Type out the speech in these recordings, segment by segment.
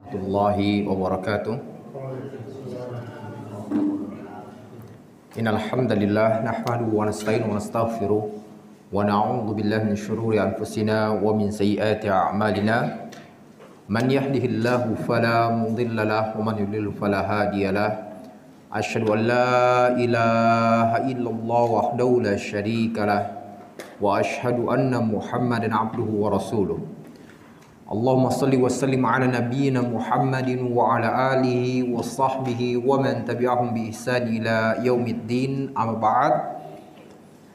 Warahmatullahi wabarakatuh. Innal hamdalillah nahmaduhu wa nasta'inuhu wa nastaghfiruh wa na'udzu billahi min shururi anfusina wa min sayyiati a'malina. Man yahdihillahu fala mudilla lahu wa man yudlil fala hadiyalah. Asyhadu an la ilaha illallah wahdahu la syarika lah wa asyhadu anna Muhammadan abduhu wa rasuluh. Allahumma salli wa sallim ala nabiyyina Muhammadin wa ala alihi wa sahbihi wa man tabi'ahum bi ihsan ila yaumiddin, amma ba'd.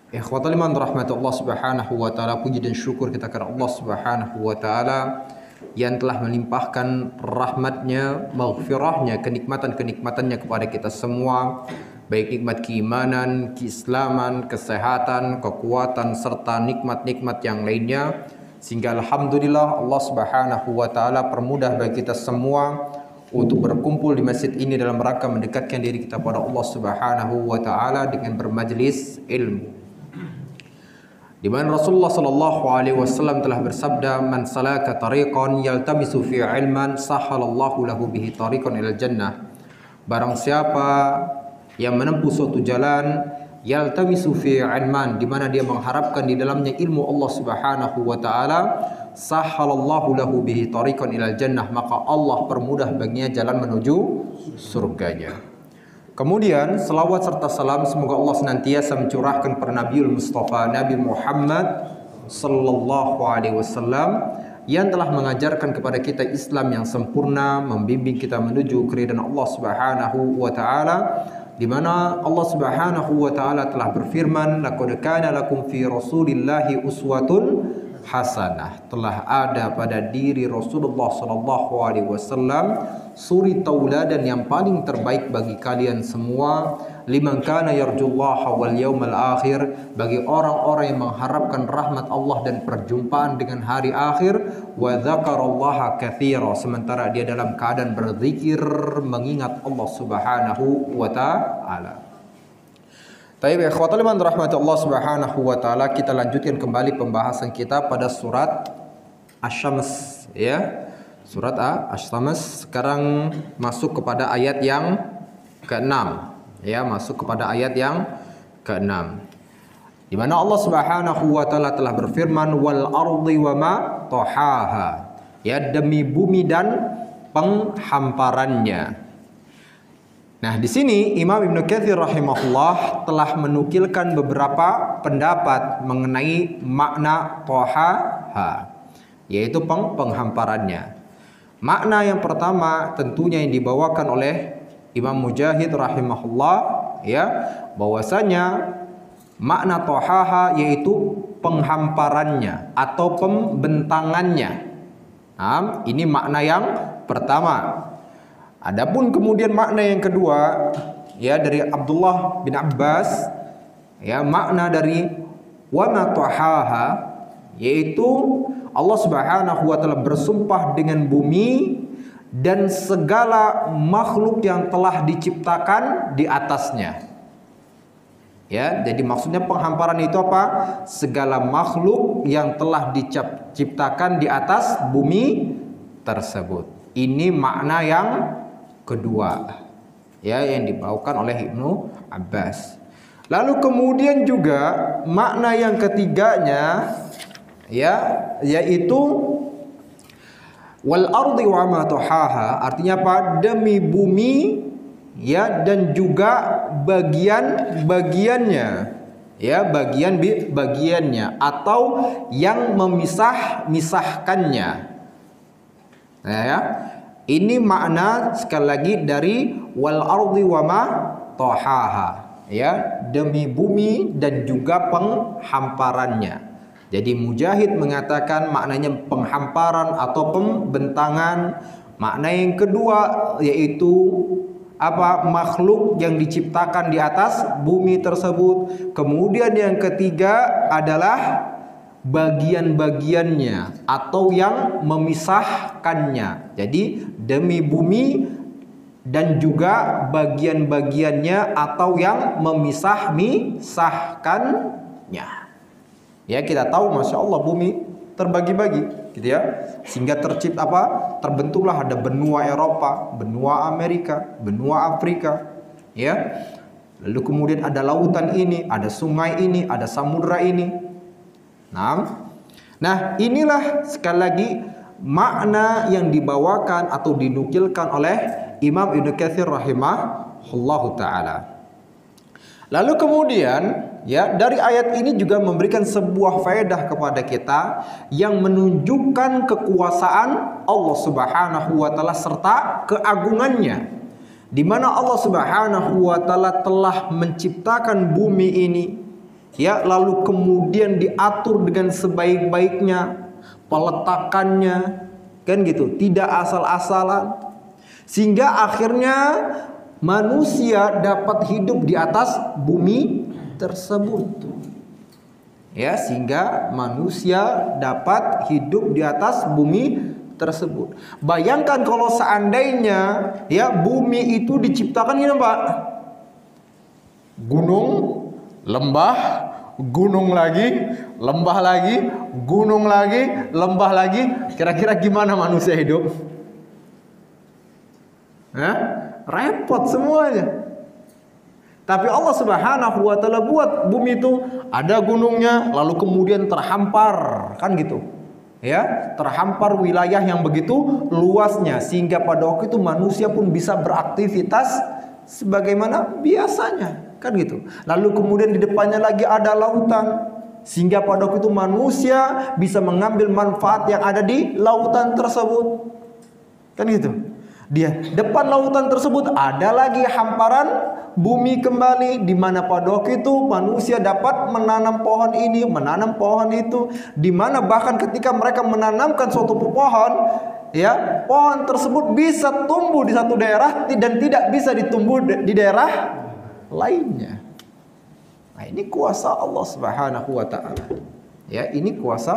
Ikhwatal iman rahmatullah subhanahu wa ta'ala, puji dan syukur kita kepada Allah subhanahu wa ta'ala yang telah melimpahkan rahmatnya, maghfirahnya, kenikmatan-kenikmatannya kepada kita semua, baik nikmat keimanan, keislaman, kesehatan, kekuatan, serta nikmat-nikmat yang lainnya. Sehingga alhamdulillah Allah subhanahu wa ta'ala permudah bagi kita semua untuk berkumpul di masjid ini dalam rangka mendekatkan diri kita pada Allah subhanahu wa ta'ala dengan bermajlis ilmu, di mana Rasulullah sallallahu alaihi wasallam telah bersabda, man salaka tariqan yaltamisu fi ilman sahalallahu lahu bihi tariqan ilal jannah. Barang siapa yang menempuh suatu jalan yaltamisu fi ilman, di mana dia mengharapkan di dalamnya ilmu Allah Subhanahu wa taala, sahalallahu lahu bihi tariqan ilal jannah, maka Allah permudah baginya jalan menuju surganya. Kemudian selawat serta salam semoga Allah senantiasa mencurahkan kepada Nabiul Mustafa Nabi Muhammad sallallahu alaihi wasallam yang telah mengajarkan kepada kita Islam yang sempurna, membimbing kita menuju keridhaan Allah Subhanahu wa taala, di mana Allah Subhanahu wa taala telah berfirman, laqad kana lakum fi rasulillahi uswatun hasanah. Telah ada pada diri Rasulullah sallallahu alaihi wasallam suri tauladan yang paling terbaik bagi kalian semua, liman kana yarjullaha wal yaumal akhir, bagi orang-orang yang mengharapkan rahmat Allah dan perjumpaan dengan hari akhir, wa dzakarallaha katsira, sementara dia dalam keadaan berzikir mengingat Allah Subhanahu wa taala. Baik, ikhwatul iman rahmatullah subhanahu wa taala, kita lanjutkan kembali pembahasan kita pada surat Asy-Syams, ya. Surat Asy-Syams sekarang masuk kepada ayat yang ke-6, ya, masuk kepada ayat yang ke-6. Di mana Allah Subhanahu wa taala telah berfirman, wal ardi wa ma tahaha, ya, demi bumi dan penghamparannya. Nah, di sini Imam Ibnu Katsir rahimahullah telah menukilkan beberapa pendapat mengenai makna tahaha, yaitu penghamparannya. Makna yang pertama tentunya yang dibawakan oleh Imam Mujahid rahimahullah, ya, bahwasanya makna tahaha yaitu penghamparannya atau pembentangannya. Nah, ini makna yang pertama. Adapun kemudian makna yang kedua, ya, dari Abdullah bin Abbas, ya, makna dari wa ma tahaha yaitu Allah Subhanahu wa taala bersumpah dengan bumi dan segala makhluk yang telah diciptakan di atasnya. Ya, jadi maksudnya penghamparan itu apa? Segala makhluk yang telah diciptakan di atas bumi tersebut. Ini makna yang kedua, ya, yang dibawakan oleh Ibnu Abbas. Lalu kemudian juga makna yang ketiganya, ya, yaitu wal ardi wa ma tahaha, artinya apa? Demi bumi, ya, dan juga bagian-bagiannya, ya, bagian-bagiannya atau yang memisahkannya. Nah, ya, ini makna sekali lagi dari wal ardi wa ma tahaha, ya, demi bumi dan juga penghamparannya. Jadi Mujahid mengatakan maknanya penghamparan atau pembentangan. Makna yang kedua yaitu apa? Makhluk yang diciptakan di atas bumi tersebut. Kemudian yang ketiga adalah bagian-bagiannya atau yang memisahkannya. Jadi demi bumi dan juga bagian-bagiannya atau yang memisahkannya. Ya, kita tahu masya Allah bumi terbagi-bagi gitu ya. Sehingga terbentuklah ada benua Eropa, benua Amerika, benua Afrika ya. Lalu kemudian ada lautan ini, ada sungai ini, ada samudra ini. Nah, inilah sekali lagi makna yang dibawakan atau dinukilkan oleh Imam Ibnu Katsir rahimahullahu taala. Lalu kemudian ya, dari ayat ini juga memberikan sebuah faedah kepada kita yang menunjukkan kekuasaan Allah Subhanahu wa taala serta keagungannya. Di mana Allah Subhanahu wa taala telah menciptakan bumi ini ya, lalu kemudian diatur dengan sebaik-baiknya peletakannya, kan gitu, tidak asal-asalan, sehingga akhirnya manusia dapat hidup di atas bumi tersebut ya, sehingga manusia dapat hidup di atas bumi tersebut. Bayangkan kalau seandainya ya bumi itu diciptakan ini Pak, gunung, lembah, gunung lagi, lembah lagi, gunung lagi, lembah lagi, kira-kira gimana manusia hidup? Repot semuanya. Tapi Allah Subhanahu wa taala buat bumi itu ada gunungnya, lalu kemudian terhampar, kan gitu. Ya, terhampar wilayah yang begitu luasnya, sehingga pada waktu itu manusia pun bisa beraktivitas sebagaimana biasanya, kan gitu. Lalu kemudian di depannya lagi ada lautan, sehingga pada waktu itu manusia bisa mengambil manfaat yang ada di lautan tersebut, kan gitu. Di depan lautan tersebut ada lagi hamparan bumi kembali, di mana pada waktu itu manusia dapat menanam pohon ini, menanam pohon itu, di mana bahkan ketika mereka menanamkan suatu pohon ya, pohon tersebut bisa tumbuh di satu daerah dan tidak bisa ditumbuh di daerah lainnya. Nah, ini kuasa Allah Subhanahu wa taala. Ya, ini kuasa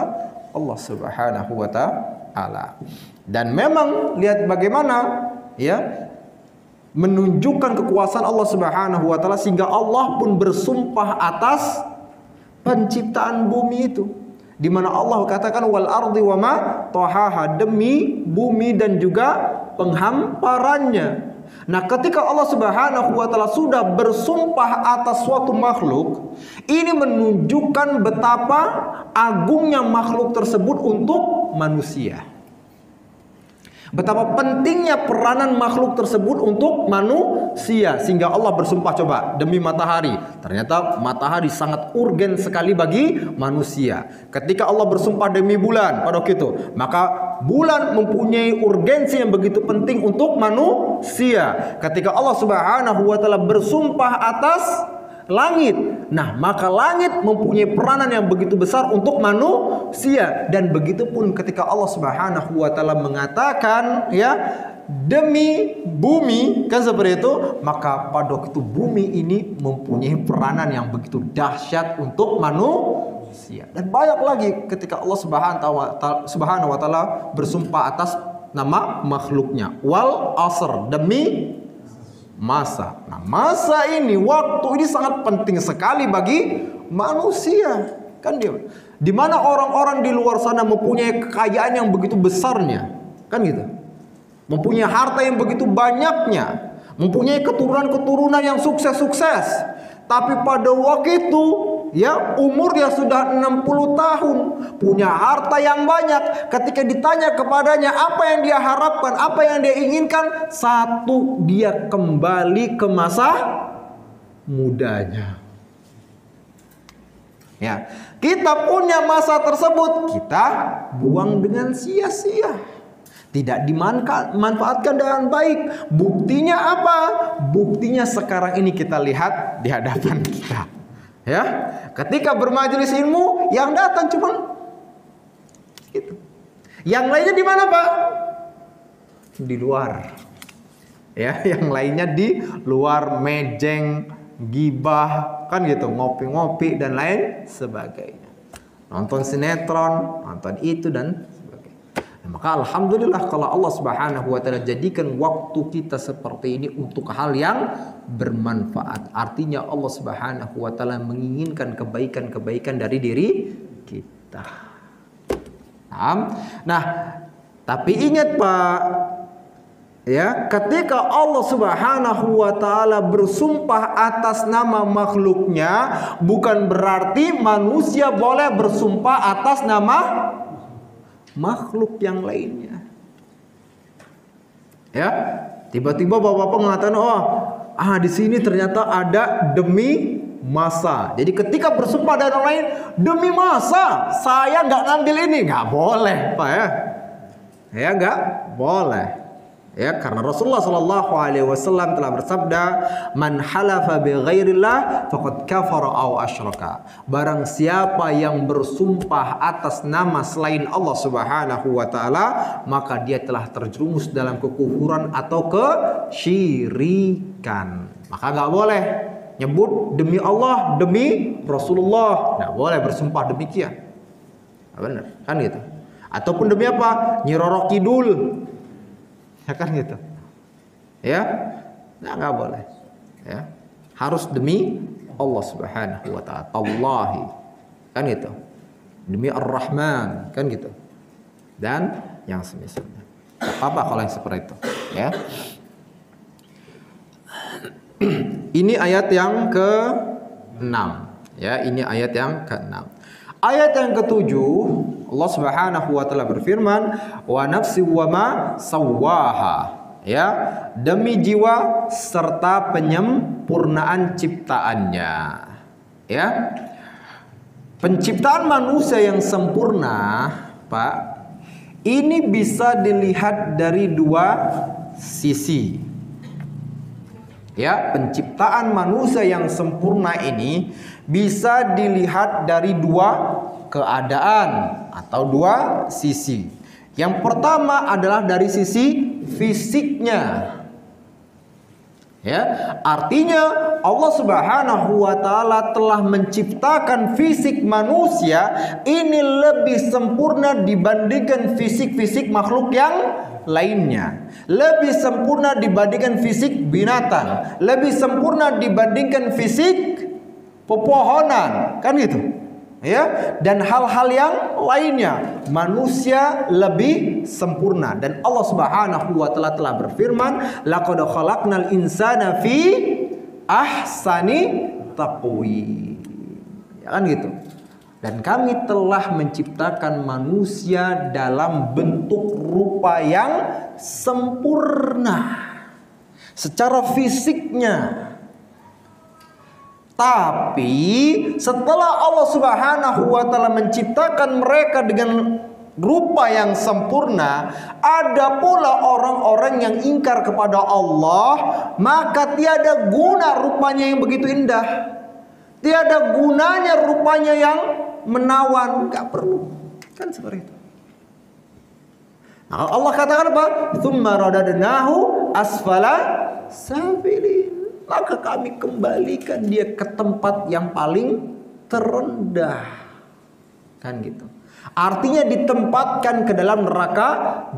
Allah Subhanahu wa taala. Dan memang lihat bagaimana ya menunjukkan kekuasaan Allah Subhanahu wa taala, sehingga Allah pun bersumpah atas penciptaan bumi itu, di mana Allah katakan wal ardi wa ma tahaha, demi bumi dan juga penghamparannya. Nah, ketika Allah Subhanahu wa taala sudah bersumpah atas suatu makhluk, ini menunjukkan betapa agungnya makhluk tersebut untuk manusia. Betapa pentingnya peranan makhluk tersebut untuk manusia, sehingga Allah bersumpah, coba, demi matahari. Ternyata matahari sangat urgen sekali bagi manusia. Ketika Allah bersumpah demi bulan pada waktu itu, maka bulan mempunyai urgensi yang begitu penting untuk manusia. Ketika Allah Subhanahu wa taala bersumpah atas langit, nah maka langit mempunyai peranan yang begitu besar untuk manusia. Dan begitu pun ketika Allah Subhanahu wa taala mengatakan ya demi bumi, kan seperti itu, maka pada waktu itu bumi ini mempunyai peranan yang begitu dahsyat untuk manusia. Dan banyak lagi ketika Allah Subhanahu wa taala bersumpah atas nama makhluknya, wal asr, demi masa. Nah, masa ini, waktu ini sangat penting sekali bagi manusia, kan dia. Di mana orang-orang di luar sana mempunyai kekayaan yang begitu besarnya, kan gitu. Mempunyai harta yang begitu banyaknya, mempunyai keturunan-keturunan yang sukses-sukses. Tapi pada waktu itu ya umurnya sudah 60 tahun, punya harta yang banyak. Ketika ditanya kepadanya apa yang dia harapkan, apa yang dia inginkan, satu, dia kembali ke masa mudanya. Ya, kita punya masa tersebut, kita buang dengan sia-sia. Tidak dimanfaatkan dengan baik. Buktinya apa? Buktinya sekarang ini kita lihat di hadapan kita. Ya, ketika bermajelis ilmu yang datang cuma itu. Yang lainnya di mana, Pak? Di luar. Ya, yang lainnya di luar, mejeng, gibah, kan gitu, ngopi-ngopi dan lain sebagainya. Nonton sinetron, nonton itu dan sebagainya. Nah, maka alhamdulillah kalau Allah Subhanahu wa taala jadikan waktu kita seperti ini untuk hal yang bermanfaat. Artinya Allah Subhanahu wa taala menginginkan kebaikan-kebaikan dari diri kita. Nah, tapi ingat Pak, ya, ketika Allah Subhanahu wa taala bersumpah atas nama makhluknya, bukan berarti manusia boleh bersumpah atas nama makhluk yang lainnya. Ya, tiba-tiba bapak-bapak mengatakan, di sini ternyata ada demi masa. Jadi ketika bersumpah dengan orang lain, demi masa saya nggak ngambil ini, nggak boleh Pak ya. Ya nggak boleh. Ya, karena Rasulullah Shallallahu Alaihi Wasallam telah bersabda, "Man halafa bi ghairillah faqad kafara aw asyraka." Barang siapa yang bersumpah atas nama selain Allah Subhanahu wa taala, maka dia telah terjerumus dalam kekufuran atau kesyirikan. Maka nggak boleh nyebut demi Allah, demi Rasulullah, nggak boleh bersumpah demikian. Benar, kan gitu. Ataupun demi apa? Nyi Roro Kidul. Ya kan gitu. Ya. Nggak boleh. Ya. Harus demi Allah Subhanahu wa taala. Allahi. Kan gitu. Demi Ar-Rahman, kan gitu. Dan yang semisalnya. Apa kalau yang seperti itu, ya. Ini ayat yang ke-6. Ya, ini ayat yang ke-6. Ayat yang ke-7, Allah Subhanahu wa taala berfirman, "Wa nafsi wa ma sawwaha." Ya, demi jiwa serta penyempurnaan ciptaannya. Ya. Penciptaan manusia yang sempurna, Pak, ini bisa dilihat dari dua sisi. Ya, penciptaan manusia yang sempurna ini bisa dilihat dari dua keadaan atau dua sisi. Yang pertama adalah dari sisi fisiknya. Ya, artinya Allah Subhanahu wa taala telah menciptakan fisik manusia ini lebih sempurna dibandingkan fisik-fisik makhluk yang lainnya. Lebih sempurna dibandingkan fisik binatang, lebih sempurna dibandingkan fisik pepohonan, kan gitu. Ya, dan hal-hal yang lainnya manusia lebih sempurna. Dan Allah Subhanahu wa taala telah berfirman, laqad khalaqnal insana fi ahsani taqwim. Ya kan gitu. Dan kami telah menciptakan manusia dalam bentuk rupa yang sempurna secara fisiknya. Tapi setelah Allah Subhanahu wa taala menciptakan mereka dengan rupa yang sempurna, ada pula orang-orang yang ingkar kepada Allah, maka tiada guna rupanya yang begitu indah. Tiada gunanya rupanya yang menawan, enggak perlu. Kan seperti itu. Nah, Allah katakan apa? Tsumma radadnahu asfala safilin. Maka kami kembalikan dia ke tempat yang paling terendah. Kan gitu. Artinya ditempatkan ke dalam neraka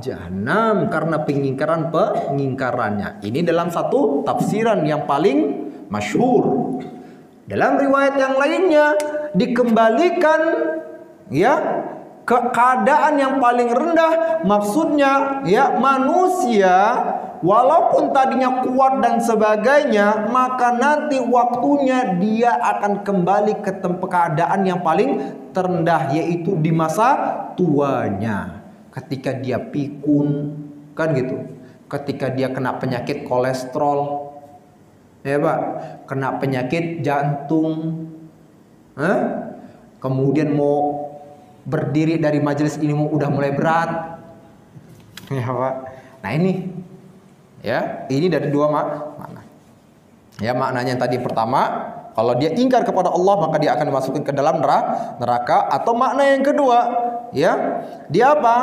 jahanam karena pengingkarannya. Ini dalam satu tafsiran yang paling masyhur. Dalam riwayat yang lainnya dikembalikan ya ke keadaan yang paling rendah. Maksudnya ya manusia walaupun tadinya kuat dan sebagainya, maka nanti waktunya dia akan kembali ke keadaan yang paling terendah, yaitu di masa tuanya. Ketika dia pikun, kan gitu. Ketika dia kena penyakit kolesterol, ya Pak, kena penyakit jantung, kemudian mau berdiri dari majelis ini udah mulai berat, ya Pak. Nah ini. Ya, ini dari dua makna. Ya, maknanya yang tadi pertama, kalau dia ingkar kepada Allah maka dia akan dimasukkan ke dalam neraka. Atau makna yang kedua, ya, dia apa?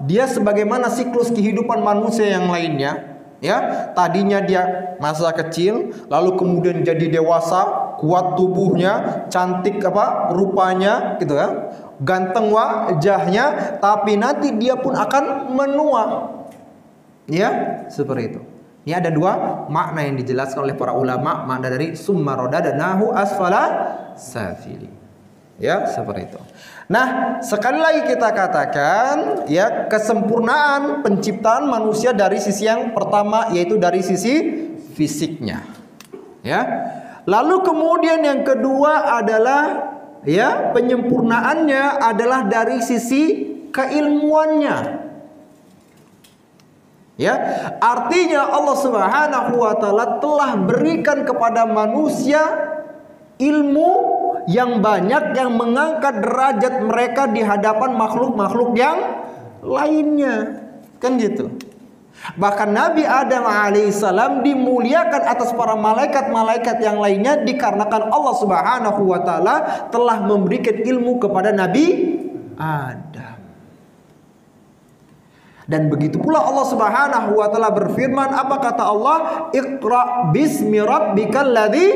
Dia sebagaimana siklus kehidupan manusia yang lainnya. Ya, tadinya dia masa kecil, lalu kemudian jadi dewasa, kuat tubuhnya, cantik rupanya, gitu ya, ganteng wajahnya, tapi nanti dia pun akan menua. Ya, seperti itu. Ini ada dua makna yang dijelaskan oleh para ulama, makna dari summa radadnahu asfala safili. Ya, seperti itu. Nah, sekali lagi kita katakan ya, kesempurnaan penciptaan manusia dari sisi yang pertama, yaitu dari sisi fisiknya. Ya. Lalu kemudian yang kedua adalah ya, penyempurnaannya adalah dari sisi keilmuannya. Ya, artinya Allah Subhanahu wa taala telah berikan kepada manusia ilmu yang banyak yang mengangkat derajat mereka di hadapan makhluk-makhluk yang lainnya. Kan gitu. Bahkan Nabi Adam alaihissalam dimuliakan atas para malaikat-malaikat yang lainnya dikarenakan Allah Subhanahu wa taala telah memberikan ilmu kepada Nabi Adam. Dan begitu pula Allah Subhanahu wa taala berfirman, apa kata Allah? Iqra bismi rabbikal ladzi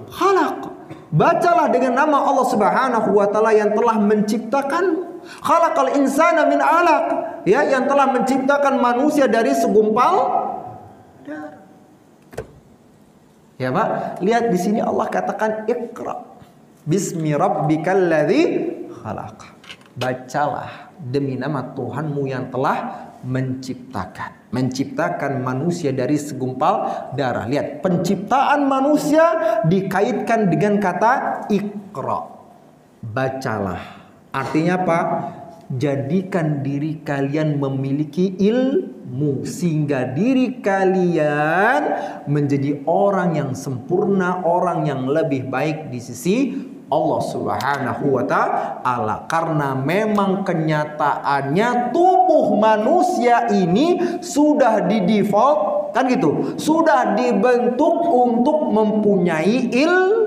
khalaq. Bacalah dengan nama Allah Subhanahu wa taala yang telah menciptakan. Khalaqal insana min 'alaq, ya, yang telah menciptakan manusia dari segumpal darah. Ya, Pak, lihat di sini Allah katakan Iqra bismi rabbikal ladzi khalaq. Bacalah demi nama Tuhanmu yang telah menciptakan manusia dari segumpal darah. Lihat, penciptaan manusia dikaitkan dengan kata Iqra. Bacalah. Artinya apa? Jadikan diri kalian memiliki ilmu sehingga diri kalian menjadi orang yang sempurna, orang yang lebih baik di sisi Allah Subhanahu wa ta'ala. Karena memang kenyataannya tubuh manusia ini sudah di default, kan gitu, sudah dibentuk untuk mempunyai ilmu.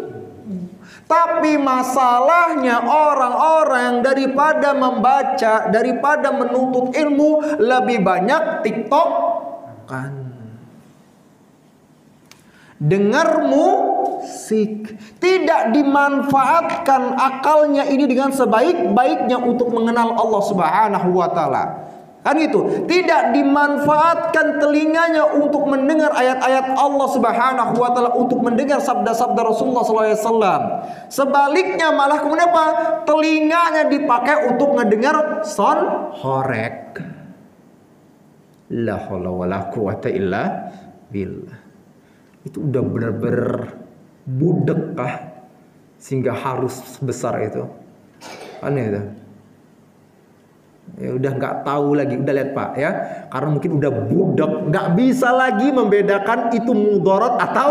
Tapi masalahnya orang-orang yang daripada membaca, daripada menuntut ilmu, lebih banyak TikTok kan, dengar musik, tidak dimanfaatkan akalnya ini dengan sebaik-baiknya untuk mengenal Allah Subhanahu wa taala. Kan gitu, tidak dimanfaatkan telinganya untuk mendengar ayat-ayat Allah Subhanahu wa taala, untuk mendengar sabda-sabda Rasulullah SAW. Sebaliknya malah kemudian apa? Telinganya dipakai untuk mendengar horek. La haula wala quwata illa billah. Itu udah benar-benar budek kah sehingga harus sebesar itu? Aneh itu. Ya udah nggak tahu lagi, udah lihat Pak ya, karena mungkin udah budak, nggak bisa lagi membedakan itu mudarat atau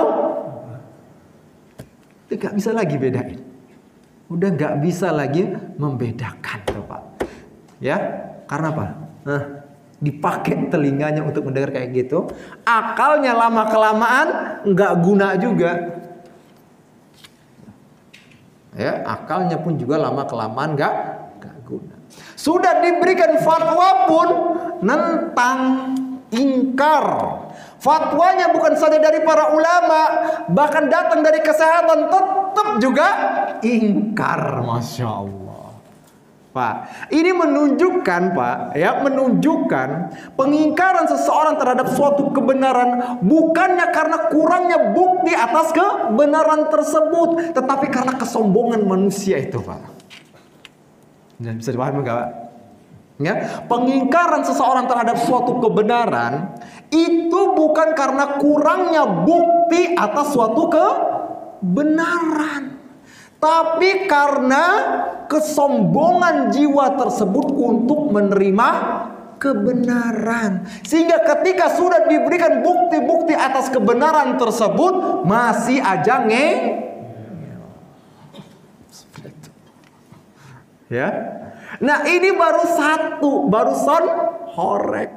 nggak bisa lagi bedain, udah nggak bisa lagi membedakan tuh Pak ya. Karena apa? Dipakai telinganya untuk mendengar kayak gitu, akalnya lama kelamaan nggak guna juga ya, akalnya pun juga lama kelamaan nggak guna. Sudah diberikan fatwa pun nentang, ingkar. Fatwanya bukan saja dari para ulama, bahkan datang dari kesehatan, tetap juga ingkar. Masya Allah, Pak. Ini menunjukkan, Pak, ya, menunjukkan pengingkaran seseorang terhadap suatu kebenaran bukannya karena kurangnya bukti atas kebenaran tersebut, tetapi karena kesombongan manusia itu, Pak. Bisa dipahami nggak, Pak? Ya, pengingkaran seseorang terhadap suatu kebenaran itu bukan karena kurangnya bukti atas suatu kebenaran, tapi karena kesombongan jiwa tersebut untuk menerima kebenaran. Sehingga ketika sudah diberikan bukti-bukti atas kebenaran tersebut, masih aja ya. Nah, ini baru satu, barusan horek.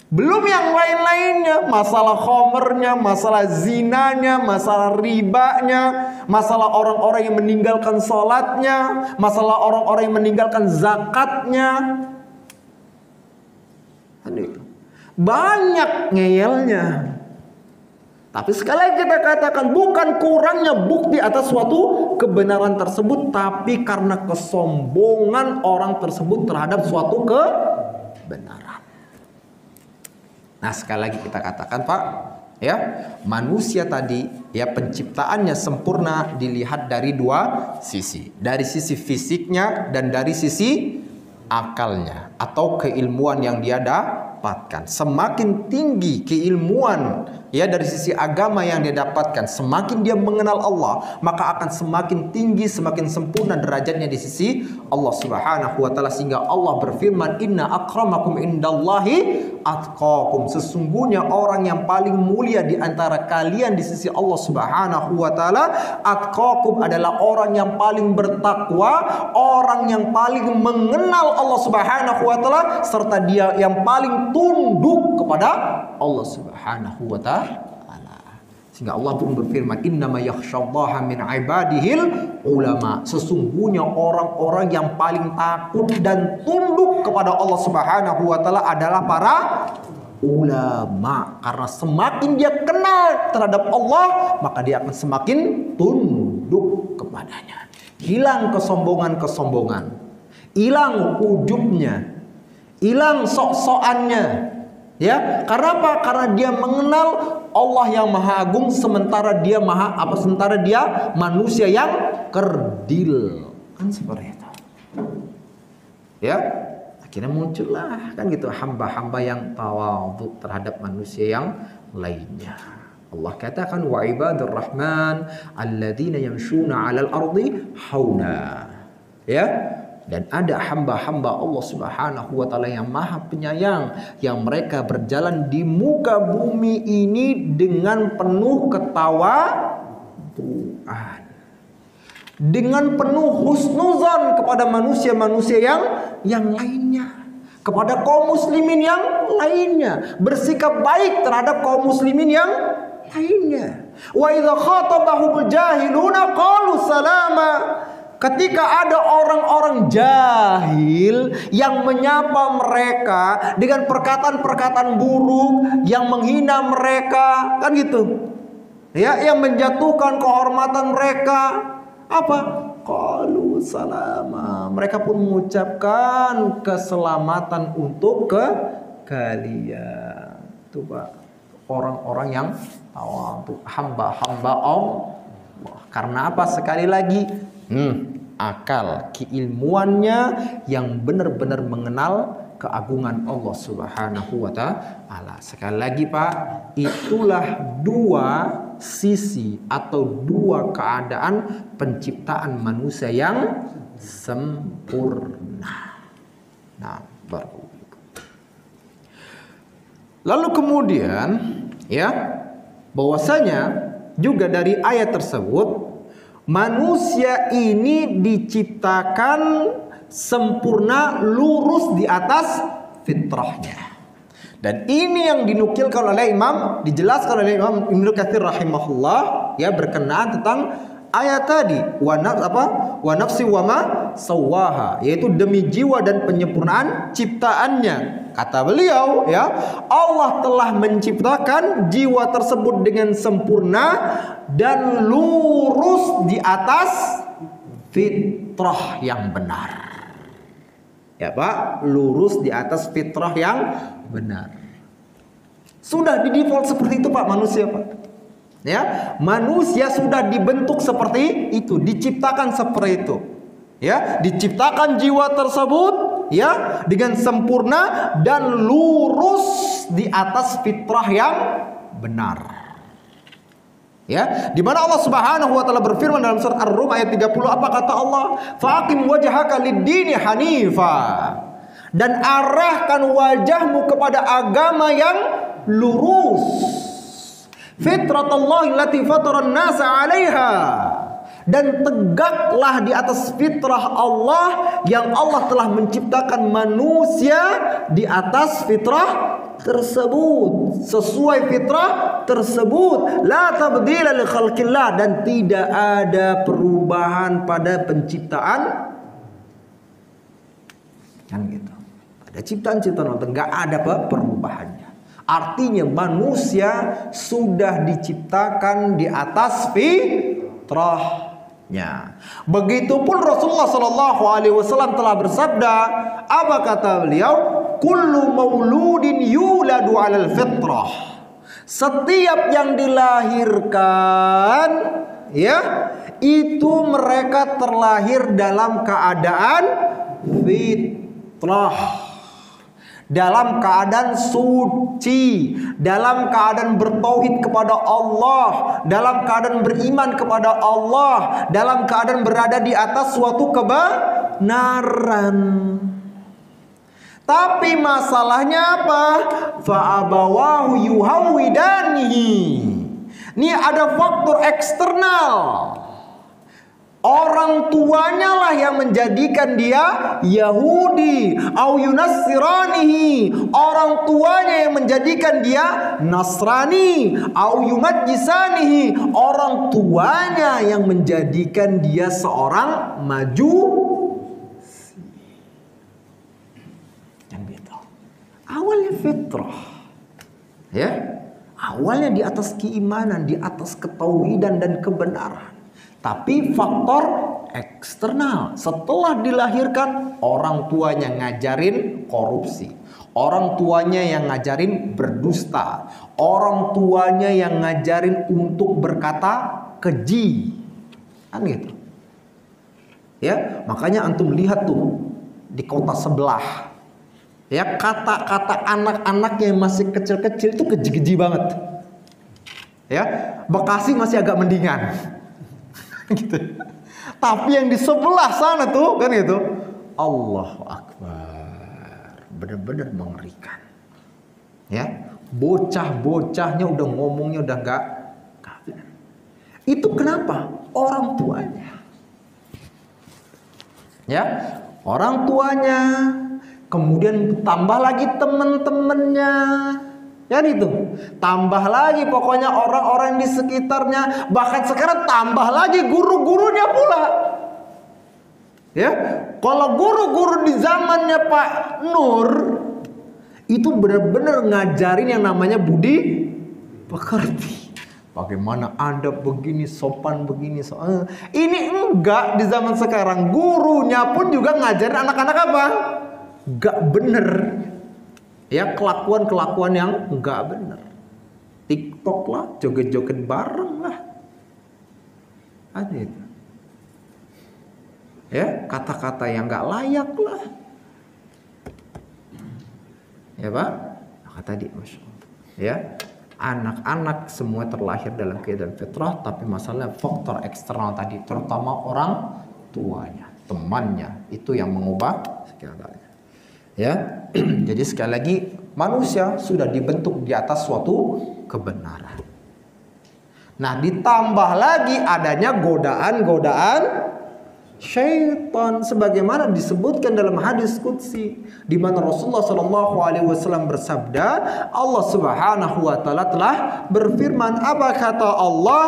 Belum yang lain-lainnya, masalah khomernya, masalah zinanya, masalah ribanya, masalah orang-orang yang meninggalkan sholatnya, masalah orang-orang yang meninggalkan zakatnya. Banyak ngeyelnya. Tapi sekali lagi kita katakan, bukan kurangnya bukti atas suatu kebenaran tersebut, tapi karena kesombongan orang tersebut terhadap suatu kebenaran. Nah, sekali lagi kita katakan, Pak, Ya, manusia tadi ya penciptaannya sempurna dilihat dari dua sisi. Dari sisi fisiknya dan dari sisi akalnya atau keilmuan yang dia dapatkan. Semakin tinggi keilmuan ya dari sisi agama yang dia dapatkan, semakin dia mengenal Allah, maka akan semakin tinggi, semakin sempurna derajatnya di sisi Allah Subhanahu wa taala, sehingga Allah berfirman, "Inna akramakum indallahi atqakum." Sesungguhnya orang yang paling mulia di antara kalian di sisi Allah Subhanahu wa taala, atqakum, adalah orang yang paling bertakwa, orang yang paling mengenal Allah Subhanahu wa taala, serta dia yang paling tunduk kepada Allah Subhanahu wa taala. Sehingga Allah pun berfirman, "Innama yakhsyallaha min ibadihil ulama." Sesungguhnya orang-orang yang paling takut dan tunduk kepada Allah Subhanahu wa taala adalah para ulama. Karena semakin dia kenal terhadap Allah, maka dia akan semakin tunduk kepadanya. Hilang kesombongan-kesombongan, hilang ujubnya, hilang sok-sokannya. Ya, karena apa? Karena dia mengenal Allah yang Maha Agung, sementara dia manusia yang kerdil. Kan seperti itu. Ya, akhirnya muncullah kan gitu hamba-hamba yang tawadhu terhadap manusia yang lainnya. Allah katakan, wa ibadur rahman alladzina yamshuna 'alal ardi hauna. Ya, dan ada hamba-hamba Allah Subhanahu wa taala yang Maha Penyayang, yang mereka berjalan di muka bumi ini dengan penuh ketawaduan, dengan penuh husnuzan kepada manusia-manusia yang lainnya, kepada kaum muslimin yang lainnya, bersikap baik terhadap kaum muslimin yang lainnya. Wa idza khatabahumul jahiluna qalu salama. Ketika ada orang-orang jahil yang menyapa mereka dengan perkataan-perkataan buruk, yang menghina mereka, kan gitu. Ya, yang menjatuhkan kehormatan mereka, apa? Qalu salama. Mereka pun mengucapkan keselamatan untuk kalian. Itu Pak, orang-orang yang tawadhu, hamba-hamba Allah. Karena apa? Sekali lagi, akal, keilmuannya yang benar-benar mengenal keagungan Allah Subhanahu wa taala. Sekali lagi Pak, itulah dua sisi atau dua keadaan penciptaan manusia yang sempurna. Nah, baru. Lalu kemudian ya, bahwasanya juga dari ayat tersebut, manusia ini diciptakan sempurna, lurus di atas fitrahnya. Dan ini yang dinukilkan oleh dijelaskan oleh Imam Ibnu Katsir rahimahullah, ya, berkenaan tentang ayat tadi, wa nafsi wa ma sawwaha, yaitu demi jiwa dan penyempurnaan ciptaannya. Kata beliau, ya, Allah telah menciptakan jiwa tersebut dengan sempurna dan lurus di atas fitrah yang benar. Ya Pak, lurus di atas fitrah yang benar. Sudah di default seperti itu Pak manusia Pak. Ya, manusia sudah dibentuk seperti itu, diciptakan seperti itu. Ya, diciptakan jiwa tersebut ya dengan sempurna dan lurus di atas fitrah yang benar. Ya, di mana Allah Subhanahu wa taala berfirman dalam surat Ar-Rum ayat 30, apa kata Allah? Faqim wajhaka lid-dini hanifa. Dan arahkan wajahmu kepada agama yang lurus. Fitratallahi allati fataran nasa 'alaiha. Dan tegaklah di atas fitrah Allah yang Allah telah menciptakan manusia di atas fitrah tersebut, sesuai fitrah tersebut. La tabdila li khalqillah, dan tidak ada perubahan pada penciptaan. Kan gitu. Ada ciptaan-ciptaan Allah, enggak ada perubahannya. Artinya manusia sudah diciptakan di atas fitrah. Begitupun Rasulullah Shallallahu Alaihi Wasallam telah bersabda, apa kata beliau? Kullu mauludin yuladu alal fitrah. Setiap yang dilahirkan, ya, itu mereka terlahir dalam keadaan fitrah, dalam keadaan suci, dalam keadaan bertauhid kepada Allah, dalam keadaan beriman kepada Allah, dalam keadaan berada di atas suatu kebenaran. Tapi masalahnya apa? Fa'abawahu yuhawwidanihi. Ini ada faktor eksternal. Orang tuanya lah yang menjadikan dia Yahudi, au yunassiranihi. Orang tuanya yang menjadikan dia Nasrani, au yumajjisanihi. Orang tuanya yang menjadikan dia seorang Majusi. Yang gitu. Awalnya fitrah. Ya. Awalnya di atas keimanan, di atas ketauhidan dan kebenaran. Tapi faktor eksternal, setelah dilahirkan orang tuanya ngajarin korupsi, orang tuanya yang ngajarin berdusta, orang tuanya yang ngajarin untuk berkata keji, kan gitu. Ya, makanya antum lihat tuh di kota sebelah, ya, kata-kata anak-anak yang masih kecil-kecil itu keji-keji banget. Ya, Bekasi masih agak mendingan. Gitu. Tapi yang di sebelah sana tuh kan gitu, Allahu Akbar, benar-benar mengerikan. Ya, bocah-bocahnya udah ngomongnya udah nggak benar. Itu kenapa? Orang tuanya. Ya, orang tuanya, kemudian tambah lagi teman-temannya. Ya itu, tambah lagi pokoknya orang-orang di sekitarnya, bahkan sekarang tambah lagi guru-gurunya pula. Ya, kalau guru-guru di zamannya Pak Nur itu benar-benar ngajarin yang namanya budi pekerti. Bagaimana Anda begini sopan begini soal. Ini enggak di zaman sekarang, gurunya pun juga ngajarin anak-anak apa? Enggak bener. Ya, kelakuan-kelakuan yang enggak benar. TikTok lah, joget-joget bareng lah. Ada itu. Ya, kata-kata yang enggak layak lah. Ya Pak, maka tadi Masya Allah. Ya, anak-anak semua terlahir dalam keadaan fitrah, tapi masalahnya faktor eksternal tadi, terutama orang tuanya, temannya, itu yang mengubah segalanya. Ya, jadi sekali lagi manusia sudah dibentuk di atas suatu kebenaran. Nah, ditambah lagi adanya godaan-godaan syaitan, sebagaimana disebutkan dalam hadis qudsi, di mana Rasulullah SAW bersabda, Allah Subhanahu wa taala telah berfirman, apa kata Allah?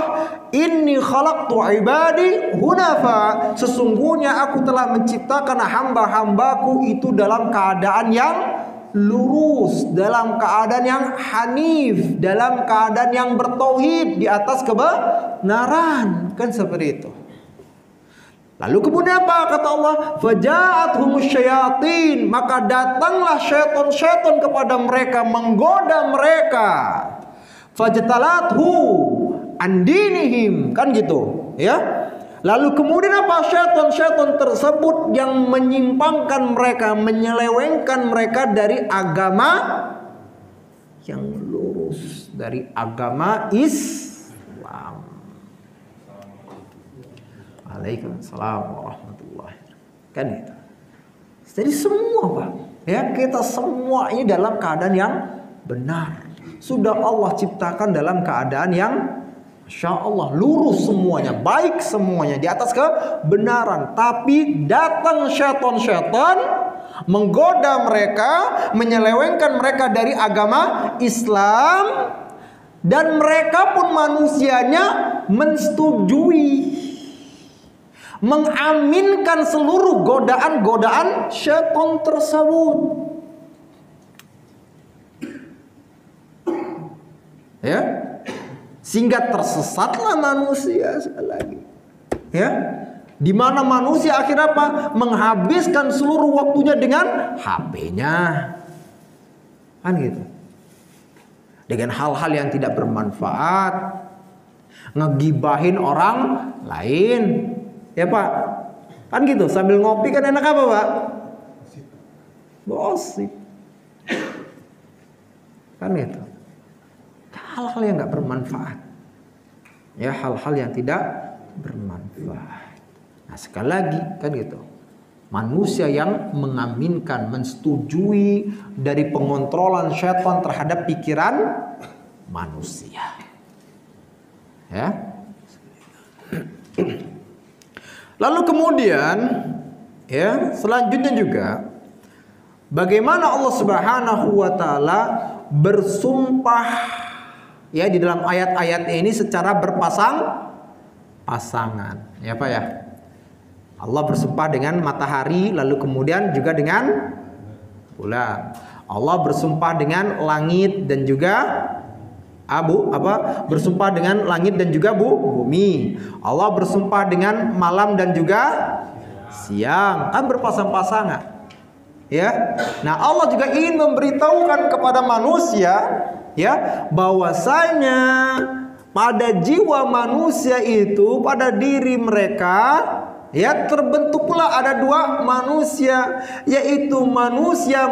Inni khalaqtu ibadi hunafa. Sesungguhnya aku telah menciptakan hamba-hambaku itu dalam keadaan yang lurus, dalam keadaan yang hanif, dalam keadaan yang bertauhid, di atas kebenaran. Kan seperti itu. Lalu kemudian apa kata Allah? Faja'athumus syayatin, maka datanglah syaitan-syaitan kepada mereka, menggoda mereka. Fajtalathu andinihim, kan gitu, ya. Lalu kemudian apa? Syaitan-syaitan tersebut yang menyimpangkan mereka, menyelewengkan mereka dari agama yang lurus, dari agama Islam. Waalaikumsalam warahmatullahi wabarakatuh. Kan itu. Jadi semua Pak, ya, kita semua ini dalam keadaan yang benar. Sudah Allah ciptakan dalam keadaan yang Masya Allah lurus semuanya, baik semuanya, di atas kebenaran. Tapi datang syaitan-syaitan menggoda mereka, menyelewengkan mereka dari agama Islam, dan mereka pun manusianya mensetujui, mengaminkan seluruh godaan-godaan syaitan tersebut. Ya, sehingga tersesatlah manusia sekali lagi. Ya, di mana manusia akhirnya apa? Menghabiskan seluruh waktunya dengan HP-nya, kan gitu. dengan hal-hal yang tidak bermanfaat, ngegibahin orang lain, ya Pak, kan gitu. Sambil ngopi kan enak apa Pak? Gosip, kan gitu. Hal-hal yang nggak bermanfaat, ya, hal-hal yang tidak bermanfaat. Nah sekali lagi kan gitu, manusia yang mengaminkan, mensetujui dari pengontrolan syaitan terhadap pikiran manusia, ya. Lalu kemudian, ya, selanjutnya juga bagaimana Allah Subhanahu wa taala bersumpah, ya, di dalam ayat-ayat ini secara berpasang-pasangan, ya Pak ya. Allah bersumpah dengan matahari, lalu kemudian juga dengan bulan. Allah bersumpah dengan langit dan juga bersumpah dengan langit dan juga bumi. Allah bersumpah dengan malam dan juga siang, kan berpasang-pasangan, ya. Nah Allah juga ingin memberitahukan kepada manusia, ya, bahwasanya pada jiwa manusia itu, pada diri mereka, ya, terbentuklah ada dua manusia, yaitu manusia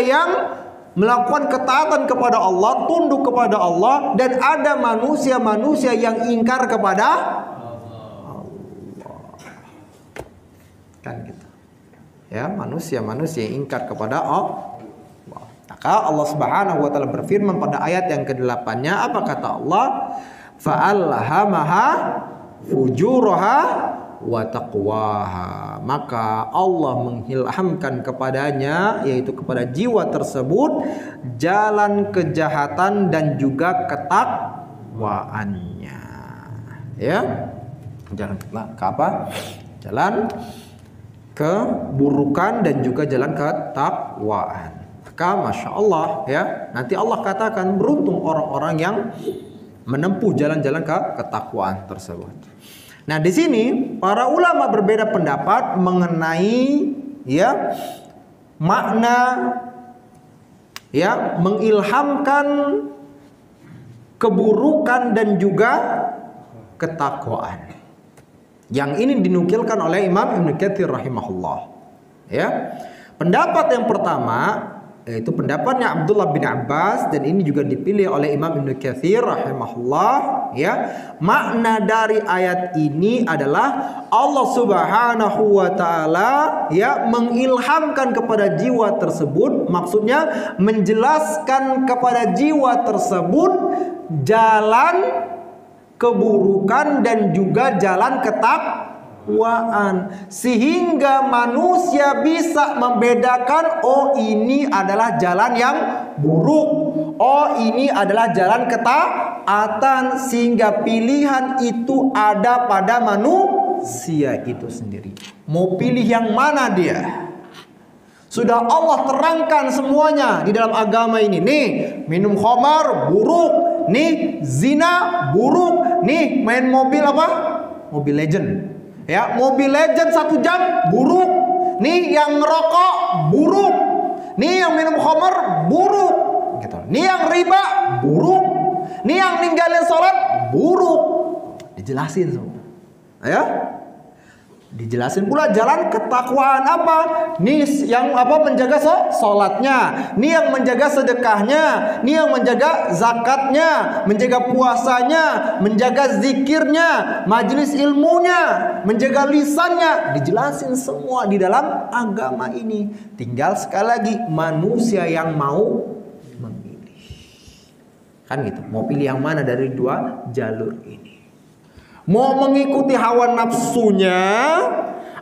yang melakukan ketaatan kepada Allah, tunduk kepada Allah, dan ada manusia yang ingkar kepada Allah. Kan gitu. Ya, manusia yang ingkar kepada Allah. Maka Allah Subhanahu wa taala berfirman pada ayat yang ke-8-nya, apa kata Allah? Fa'alhamaha fujuraha wa taqwaha. Maka Allah mengilhamkan kepadanya, yaitu kepada jiwa tersebut, jalan kejahatan dan juga ketakwaannya, ya. Jalan ke apa? Jalan keburukan dan juga jalan ketakwaan. Maka Masya Allah, ya, nanti Allah katakan beruntung orang-orang yang menempuh jalan-jalan ketakwaan tersebut. Nah di sini para ulama berbeda pendapat mengenai, ya, makna, ya, mengilhamkan keburukan dan juga ketakwaan. Yang ini dinukilkan oleh Imam Ibnu Katsir rahimahullah, ya. Pendapat yang pertama yaitu pendapatnya Abdullah bin Abbas, dan ini juga dipilih oleh Imam Ibnu Katsir rahimahullah, ya. Makna dari ayat ini adalah Allah Subhanahu wa taala, ya, mengilhamkan kepada jiwa tersebut, maksudnya menjelaskan kepada jiwa tersebut jalan keburukan dan juga jalan ketakwaan, sehingga manusia bisa membedakan, oh ini adalah jalan yang buruk, oh ini adalah jalan ketaatan, sehingga pilihan itu ada pada manusia itu sendiri. Mau pilih yang mana dia? Sudah Allah terangkan semuanya di dalam agama ini. Nih, minum khamar buruk, nih zina buruk, nih main mobil apa? Mobil Legend. Ya, mobil Legend 1 jam buruk. Nih yang ngerokok buruk. Nih yang minum khamar buruk. Gitu. Nih yang riba buruk. Nih yang ninggalin sholat buruk. Dijelasin semua. Ya. Dijelasin pula jalan ketakwaan apa? Nih yang apa? Menjaga sholatnya, nih yang menjaga sedekahnya, nih yang menjaga zakatnya, menjaga puasanya, menjaga zikirnya, majelis ilmunya, menjaga lisannya. Dijelasin semua di dalam agama ini. Tinggal sekali lagi manusia yang mau memilih. Kan gitu. Mau pilih yang mana dari dua jalur ini? Mau mengikuti hawa nafsunya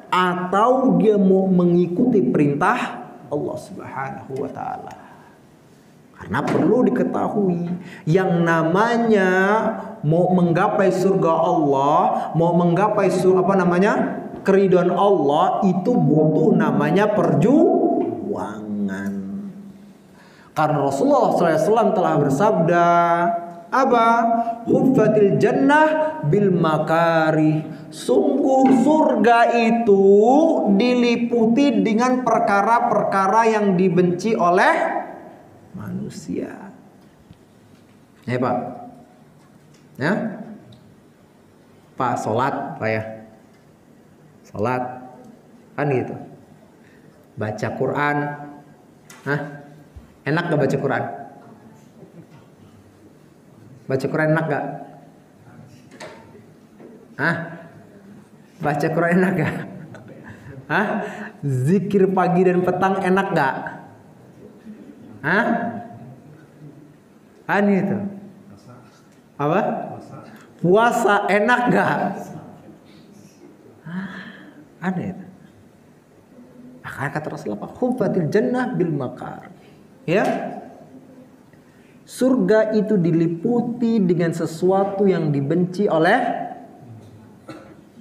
atau dia mau mengikuti perintah Allah Subhanahu wa taala. Karena perlu diketahui, yang namanya mau menggapai surga Allah, mau menggapai keridhaan Allah, itu butuh namanya perjuangan. Karena Rasulullah SAW telah bersabda, apa? Huffatil jannah bil makari. Sungguh surga itu diliputi dengan perkara-perkara yang dibenci oleh manusia. Ya Pak. Ya. Pak sholat Pak ya. Sholat kan gitu. Baca Quran. Hah? Enak gak baca Quran? Baca Quran enak gak? Hah? Baca Quran enak gak? Hah? Zikir pagi dan petang enak gak? Hah? Itu. Apa? Puasa enak gak? Aneh itu. Akan kata Rasulullah, "Hufatil jannah bil makar." Ya. Surga itu diliputi dengan sesuatu yang dibenci oleh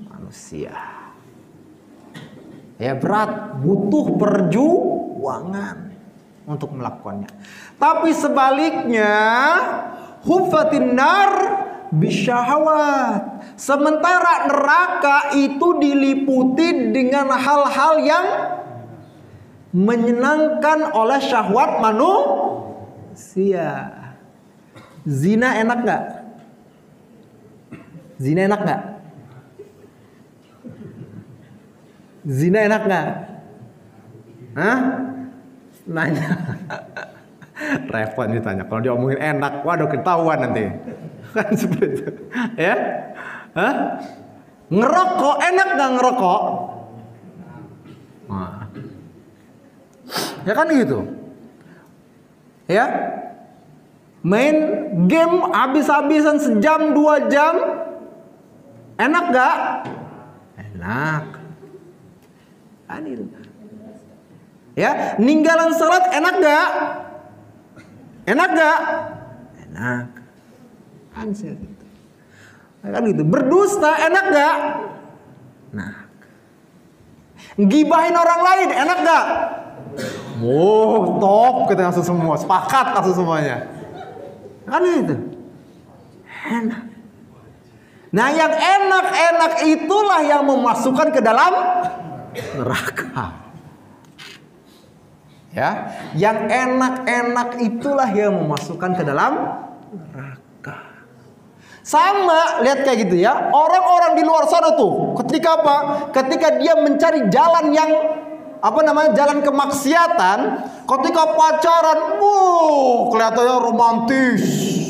manusia. Ya berat, butuh perjuangan untuk melakukannya. Tapi sebaliknya, hufatin nar bisyahawat. Sementara neraka itu diliputi dengan hal-hal yang menyenangkan oleh syahwat manusia. Zina enak gak? Zina enak gak? Zina enak gak? Hah? Nanya. Repot ditanya. Kalau diomongin enak, waduh ketahuan nanti. Kan seperti itu. Ya? Hah? Ngerokok enak gak ngerokok? Nah. Ya kan gitu. Ya? Main game habis-habisan sejam 2 jam enak gak? Enak. Anil. Ya, ninggalan salat enak gak? Enak gak? Enak. Kan gitu. Berdusta enak gak? Nah. Gibahin orang lain enak gak? Oh, top kita langsung semua, sepakat langsung semuanya. Kan itu. Enak. Nah, yang enak-enak itulah yang memasukkan ke dalam neraka. Ya, yang enak-enak itulah yang memasukkan ke dalam neraka. Sama, lihat kayak gitu ya. Orang-orang di luar sana tuh, ketika apa? Ketika dia mencari jalan yang jalan kemaksiatan, ketika pacaran, kelihatannya romantis,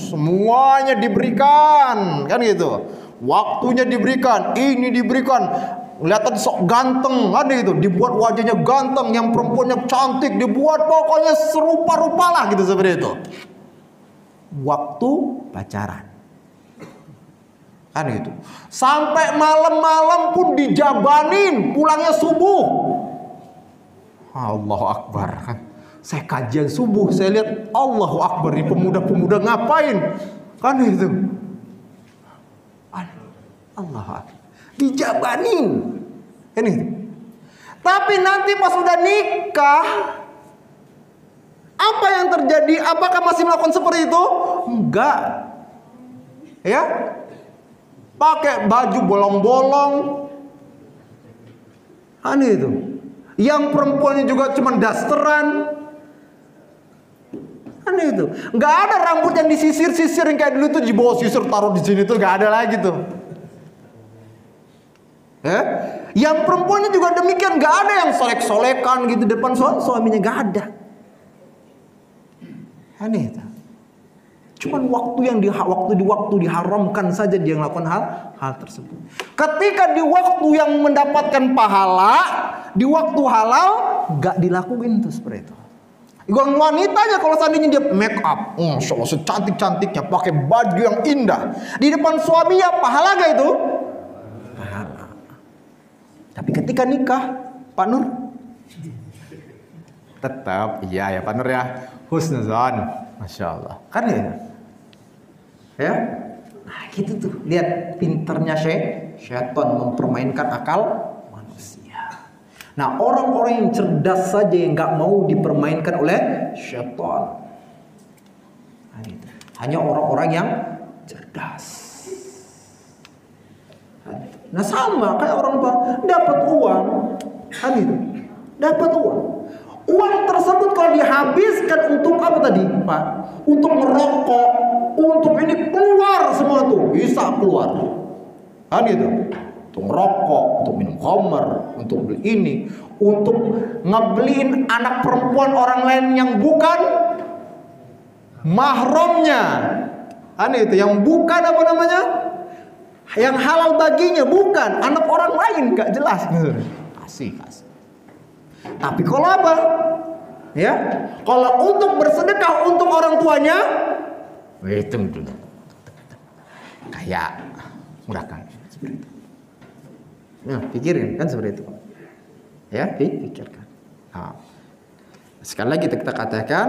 semuanya diberikan, kan gitu. Waktunya diberikan, ini diberikan, kelihatan sok ganteng, kan gitu. Dibuat wajahnya ganteng, yang perempuannya cantik, dibuat pokoknya serupa-rupa lah gitu seperti itu. Waktu pacaran, kan gitu. Sampai malam-malam pun dijabanin, pulangnya subuh. Allahu Akbar. Saya kajian subuh, saya lihat Allahu Akbar, ini pemuda-pemuda ngapain? Kan itu. Allahu Akbar. Dijabanin. Kan itu. Tapi nanti pas udah nikah, apa yang terjadi? Apakah masih melakukan seperti itu? Enggak. Ya. Pakai baju bolong-bolong. Kan itu. Yang perempuannya juga cuma dasteran. Kan itu. Nggak ada rambut yang disisir-sisir yang kayak dulu tuh di bawah sisir taruh di sini tuh, nggak ada lagi tuh. Yang perempuannya juga demikian, nggak ada yang solek-solekan gitu depan suaminya, nggak ada. Aneh itu. Cuman waktu diharamkan saja dia melakukan hal tersebut. Ketika di waktu yang mendapatkan pahala, di waktu halal gak dilakuin tuh seperti itu. Yang wanitanya kalau seandainya dia make up, Masya Allah secantik-cantiknya, pakai baju yang indah, di depan suaminya pahala gak itu? Pahala. Tapi ketika nikah, Pak Nur, tetap iya ya Pak Nur ya, husnuzan, Masya Allah. Kan ya? Nah gitu tuh, lihat pinternya syaitan mempermainkan akal manusia. Nah, orang-orang yang cerdas saja yang nggak mau dipermainkan oleh syaitan. Nah, gitu. Hanya orang-orang yang cerdas. Nah sama kayak orang dapat uang, kan gitu, dapat uang. Uang tersebut kalau habiskan untuk apa tadi, Pak? Untuk merokok, untuk ini keluar semua tuh, bisa keluar. Kan gitu. Untuk merokok, untuk minum khamr, untuk beli ini, untuk ngebeliin anak perempuan orang lain yang bukan mahramnya. Kan itu, yang bukan apa namanya? Yang halal baginya, bukan anak orang lain, gak jelas gitu. Kasih. Tapi kalau apa? Ya, kalau untuk bersedekah untuk orang tuanya, itu dulu. Kayak murahkan seperti itu. Nah, pikirin kan seperti itu. Ya, pikirkan. Nah, sekali lagi kita katakan,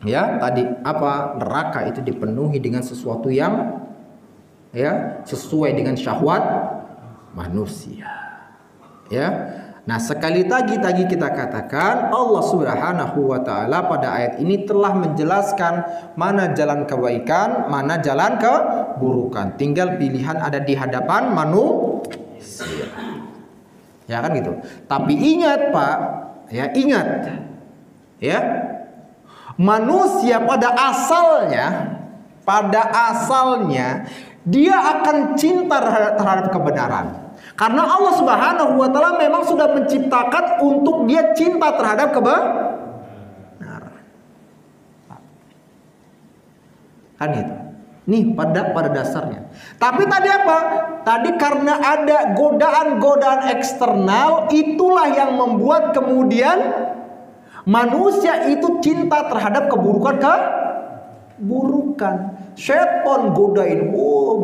ya tadi apa, neraka itu dipenuhi dengan sesuatu yang ya sesuai dengan syahwat manusia. Ya. Nah, sekali lagi tadi kita katakan Allah Subhanahu wa taala pada ayat ini telah menjelaskan mana jalan kebaikan, mana jalan keburukan. Tinggal pilihan ada di hadapan manusia. Ya kan gitu. Tapi ingat, Pak, ya ingat. Ya. Manusia pada asalnya dia akan cinta terhadap kebenaran. Karena Allah Subhanahu wa taala memang sudah menciptakan untuk dia cinta terhadap kebenaran. Kan itu. Nih pada dasarnya. Tapi tadi apa? Tadi karena ada godaan-godaan eksternal, itulah yang membuat kemudian manusia itu cinta terhadap keburukan. Syaitan godain,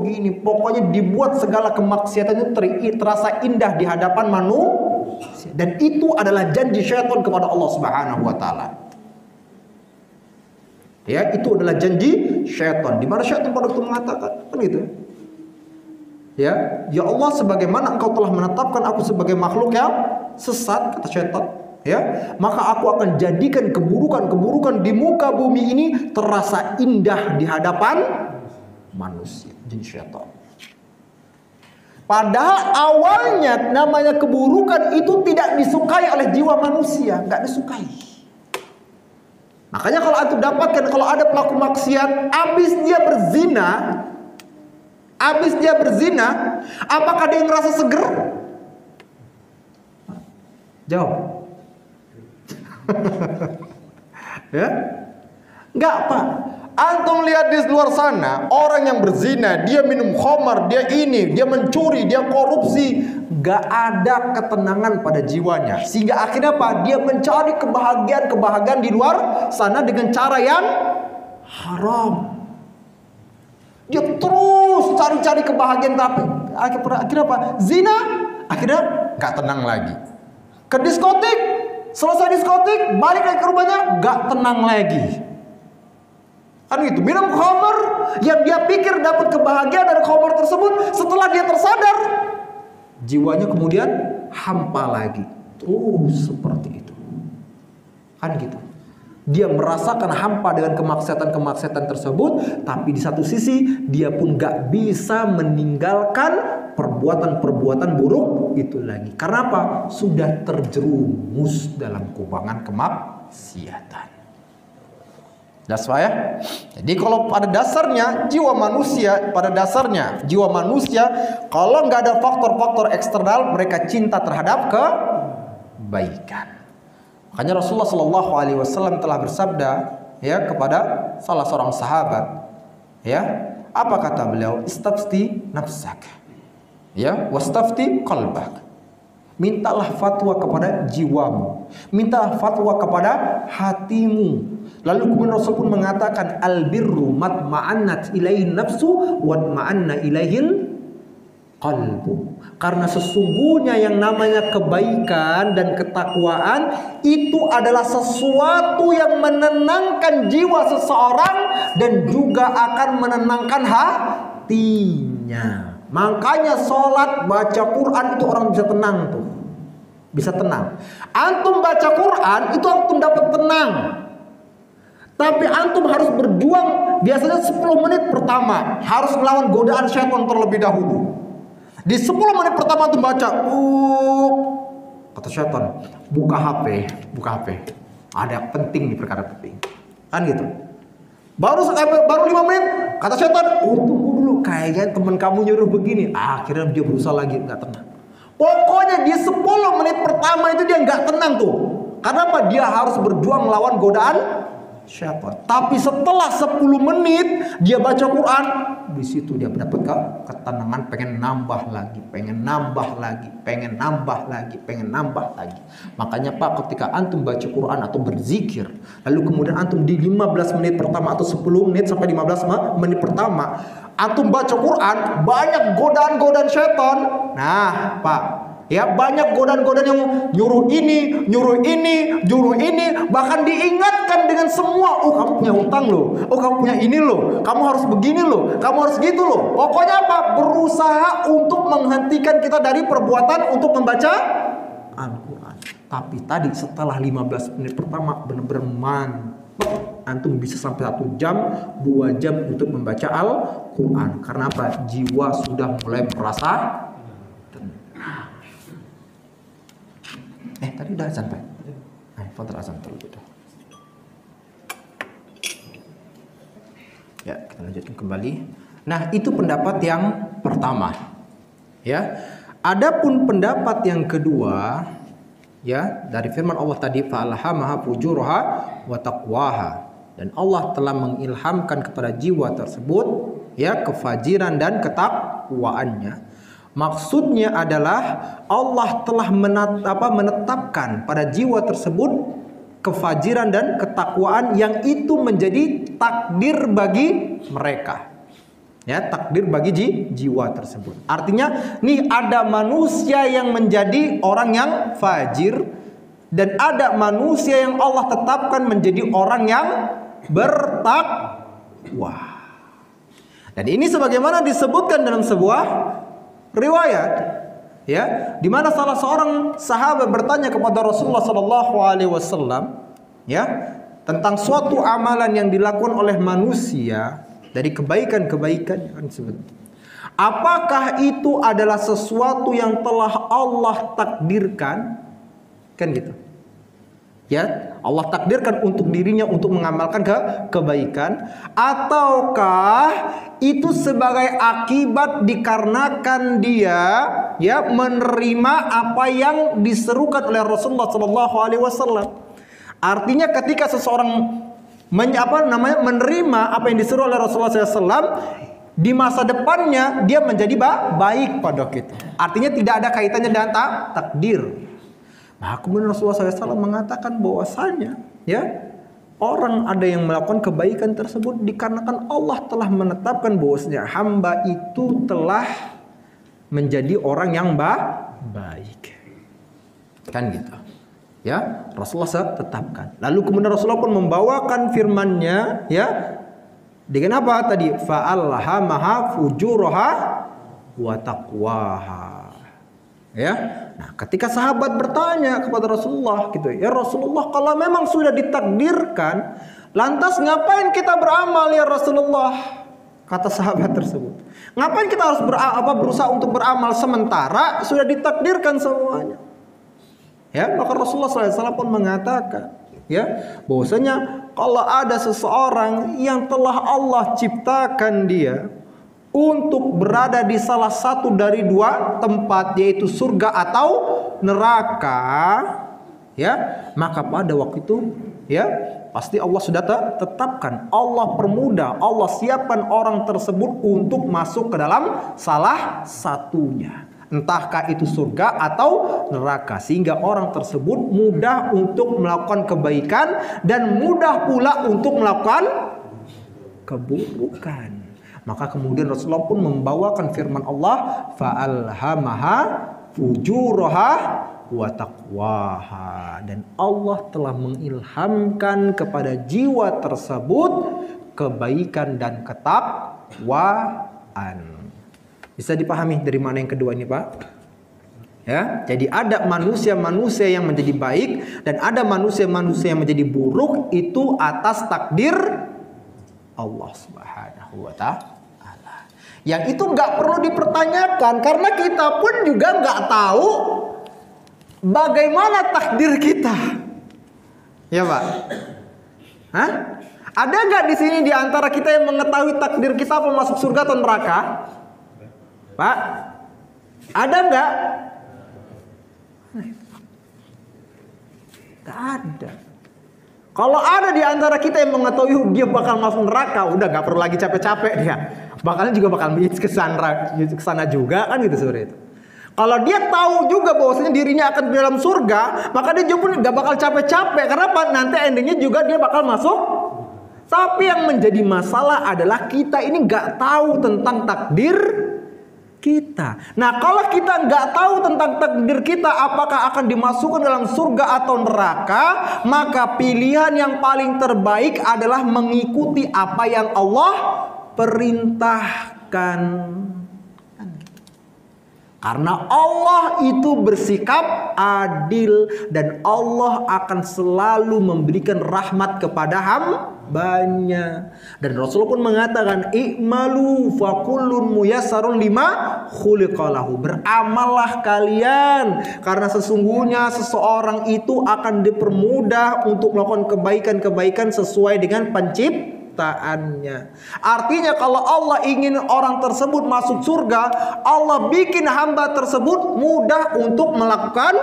gini, pokoknya dibuat segala kemaksiatan itu terasa indah di hadapan manusia, dan itu adalah janji syaitan kepada Allah Subhanahu wa taala. Ya, itu adalah janji syaitan. Di mana syaitan pada waktu mengatakan kan gitu. Ya Allah, sebagaimana engkau telah menetapkan aku sebagai makhluk yang sesat, kata syaitan, ya, maka aku akan jadikan keburukan di muka bumi ini terasa indah di hadapan manusia. Jin syaitan. Padahal awalnya namanya keburukan itu tidak disukai oleh jiwa manusia, nggak disukai. Makanya kalau antum dapatkan, kalau ada pelaku maksiat, abis dia berzina, apakah dia ngerasa seger? Jawab. Ya, enggak, Pak. Antum lihat di luar sana, orang yang berzina, dia minum khamar, dia mencuri, dia korupsi, enggak ada ketenangan pada jiwanya. Sehingga akhirnya apa? Dia mencari kebahagiaan di luar sana dengan cara yang haram. Dia terus cari kebahagiaan, tapi akhirnya apa? Zina, akhirnya enggak tenang lagi. Ke diskotik, selesai diskotik, balik lagi ke rumahnya, gak tenang lagi. Kan gitu, minum khamar, yang dia pikir dapat kebahagiaan dari khamar tersebut, setelah dia tersadar, jiwanya kemudian hampa lagi. Terus seperti itu. Kan gitu. Dia merasakan hampa dengan kemaksiatan tersebut, tapi di satu sisi dia pun gak bisa meninggalkan perbuatan buruk itu lagi. Karena apa? Sudah terjerumus dalam kubangan kemaksiatan. That's why, ya. Jadi kalau pada dasarnya jiwa manusia kalau nggak ada faktor-faktor eksternal, mereka cinta terhadap kebaikan. Makanya Rasulullah SAW telah bersabda, ya, kepada salah seorang sahabat, ya, apa kata beliau? Istafti nafsak, ya, wastafti qalbak. Mintalah fatwa kepada jiwamu, mintalah fatwa kepada hatimu. Lalu kemudian Rasul pun mengatakan, albirru matma'annat ilaihin nafsu wa ma'anna ilaihil qalbu. Karena sesungguhnya yang namanya kebaikan dan ketakwaan itu adalah sesuatu yang menenangkan jiwa seseorang dan juga akan menenangkan hatinya. Makanya sholat, baca Quran itu orang bisa tenang tuh. Bisa tenang. Antum baca Quran itu antum dapat tenang. Tapi antum harus berjuang. Biasanya 10 menit pertama harus melawan godaan syaitan terlebih dahulu. Di 10 menit pertama antum baca, kata syaitan, buka HP. Ada penting nih, perkara penting. Kan gitu. Baru 5 menit kata setan, tunggu dulu, kayaknya teman kamu nyuruh begini. Akhirnya dia berusaha lagi, nggak tenang. Pokoknya dia 10 menit pertama itu dia nggak tenang tuh. Karena apa? Dia harus berjuang melawan godaan syaitan. Tapi setelah 10 menit dia baca Quran, di situ dia mendapat ketenangan, pengen nambah lagi, pengen nambah lagi, pengen nambah lagi, pengen nambah lagi. Makanya Pak, ketika antum baca Quran atau berzikir, lalu kemudian antum di 15 menit pertama atau 10 menit sampai 15 menit pertama antum baca Quran, banyak godaan-godaan syaitan. Nah, Pak, ya banyak godaan-godaan yang nyuruh ini, nyuruh ini, nyuruh ini, bahkan diingatkan dengan semua. Oh, kamu punya utang loh, oh kamu punya ini loh, kamu harus begini loh, kamu harus gitu loh. Pokoknya apa? Berusaha untuk menghentikan kita dari perbuatan untuk membaca Al-Quran. Tapi tadi setelah 15 menit pertama benar-benar mantap, antum bisa sampai 1 jam, 2 jam untuk membaca Al-Quran. Karena apa? Jiwa sudah mulai merasa tadi udah azan Pak. Fadhil azan terlebih dahulu. Ya, kita lanjutkan kembali. Nah, itu pendapat yang pertama. Ya. Adapun pendapat yang kedua, ya, dari firman Allah tadi, fa'alhamaha fujuraha wa taqwaha. Dan Allah telah mengilhamkan kepada jiwa tersebut, ya, kefajiran dan ketakwaannya. Maksudnya adalah Allah telah menetapkan pada jiwa tersebut kefajiran dan ketakwaan yang itu menjadi takdir bagi mereka. Ya, takdir bagi jiwa tersebut. Artinya, nih ada manusia yang menjadi orang yang fajir dan ada manusia yang Allah tetapkan menjadi orang yang bertakwa. Dan ini sebagaimana disebutkan dalam sebuah riwayat, ya, di mana salah seorang sahabat bertanya kepada Rasulullah sallallahu alaihi wasallam, ya, tentang suatu amalan yang dilakukan oleh manusia dari kebaikan-kebaikan yang disebut. Apakah itu adalah sesuatu yang telah Allah takdirkan? Kan gitu. Ya, Allah takdirkan untuk dirinya untuk mengamalkan kebaikan, ataukah itu sebagai akibat dikarenakan dia, ya, menerima apa yang diserukan oleh Rasulullah sallallahu alaihi wasallam. Artinya ketika seseorang menerima apa yang disuruh oleh Rasulullah SAW, di masa depannya dia menjadi baik pada kita. Artinya tidak ada kaitannya dengan takdir. Nah, kemudian Rasulullah SAW mengatakan bahwasanya, ya, orang ada yang melakukan kebaikan tersebut dikarenakan Allah telah menetapkan bahwasanya hamba itu telah menjadi orang yang baik. Kan gitu. Ya, Rasulullah SAW tetapkan. Lalu kemudian Rasulullah pun membawakan firman-Nya, ya, dengan apa tadi? Fa'alhamaha fujuraha wa taqwaha. Ya. Nah, ketika sahabat bertanya kepada Rasulullah gitu, ya Rasulullah, kalau memang sudah ditakdirkan, lantas ngapain kita beramal ya Rasulullah? Kata sahabat tersebut. Ngapain kita harus berusaha untuk beramal sementara sudah ditakdirkan semuanya? Ya, maka Rasulullah SAW pun mengatakan, ya, bahwasanya kalau ada seseorang yang telah Allah ciptakan dia untuk berada di salah satu dari 2 tempat, yaitu surga atau neraka, ya, maka pada waktu itu, ya, pasti Allah sudah tetapkan, Allah permudah, Allah siapkan orang tersebut untuk masuk ke dalam salah satunya, entahkah itu surga atau neraka, sehingga orang tersebut mudah untuk melakukan kebaikan dan mudah pula untuk melakukan keburukan. Maka kemudian Rasulullah pun membawakan firman Allah, fa'alhamaha fujuraha wa taqwaha. Dan Allah telah mengilhamkan kepada jiwa tersebut kebaikan dan ketakwaan. Bisa dipahami dari mana yang kedua ini, Pak? Ya, jadi ada manusia-manusia yang menjadi baik dan ada manusia-manusia yang menjadi buruk, itu atas takdir Allah Subhanahu wa ta'ala. Yang itu nggak perlu dipertanyakan karena kita pun juga nggak tahu bagaimana takdir kita. Ya Pak? Hah? Ada nggak di sini di antara kita yang mengetahui takdir kita apa masuk surga atau neraka? Pak? Ada nggak? Nggak ada. Kalau ada di antara kita yang mengetahui dia bakal masuk neraka, udah nggak perlu lagi capek-capek dia. Bakalnya juga bakal kesana juga kan gitu seperti itu. Kalau dia tahu juga bahwasanya dirinya akan di dalam surga, maka dia juga nggak bakal capek-capek. Karena apa? Nanti endingnya juga dia bakal masuk. Tapi yang menjadi masalah adalah kita ini nggak tahu tentang takdir kita. Nah, kalau kita nggak tahu tentang takdir kita apakah akan dimasukkan dalam surga atau neraka, maka pilihan yang paling terbaik adalah mengikuti apa yang Allah perintahkan. Karena Allah itu bersikap adil dan Allah akan selalu memberikan rahmat kepada hambanya. Dan Rasulullah pun mengatakan, "I'malu fa kullun muyassarun lima khuliqalahu." Beramallah kalian karena sesungguhnya seseorang itu akan dipermudah untuk melakukan kebaikan-kebaikan sesuai dengan penciptaannya. Artinya kalau Allah ingin orang tersebut masuk surga, Allah bikin hamba tersebut mudah untuk melakukan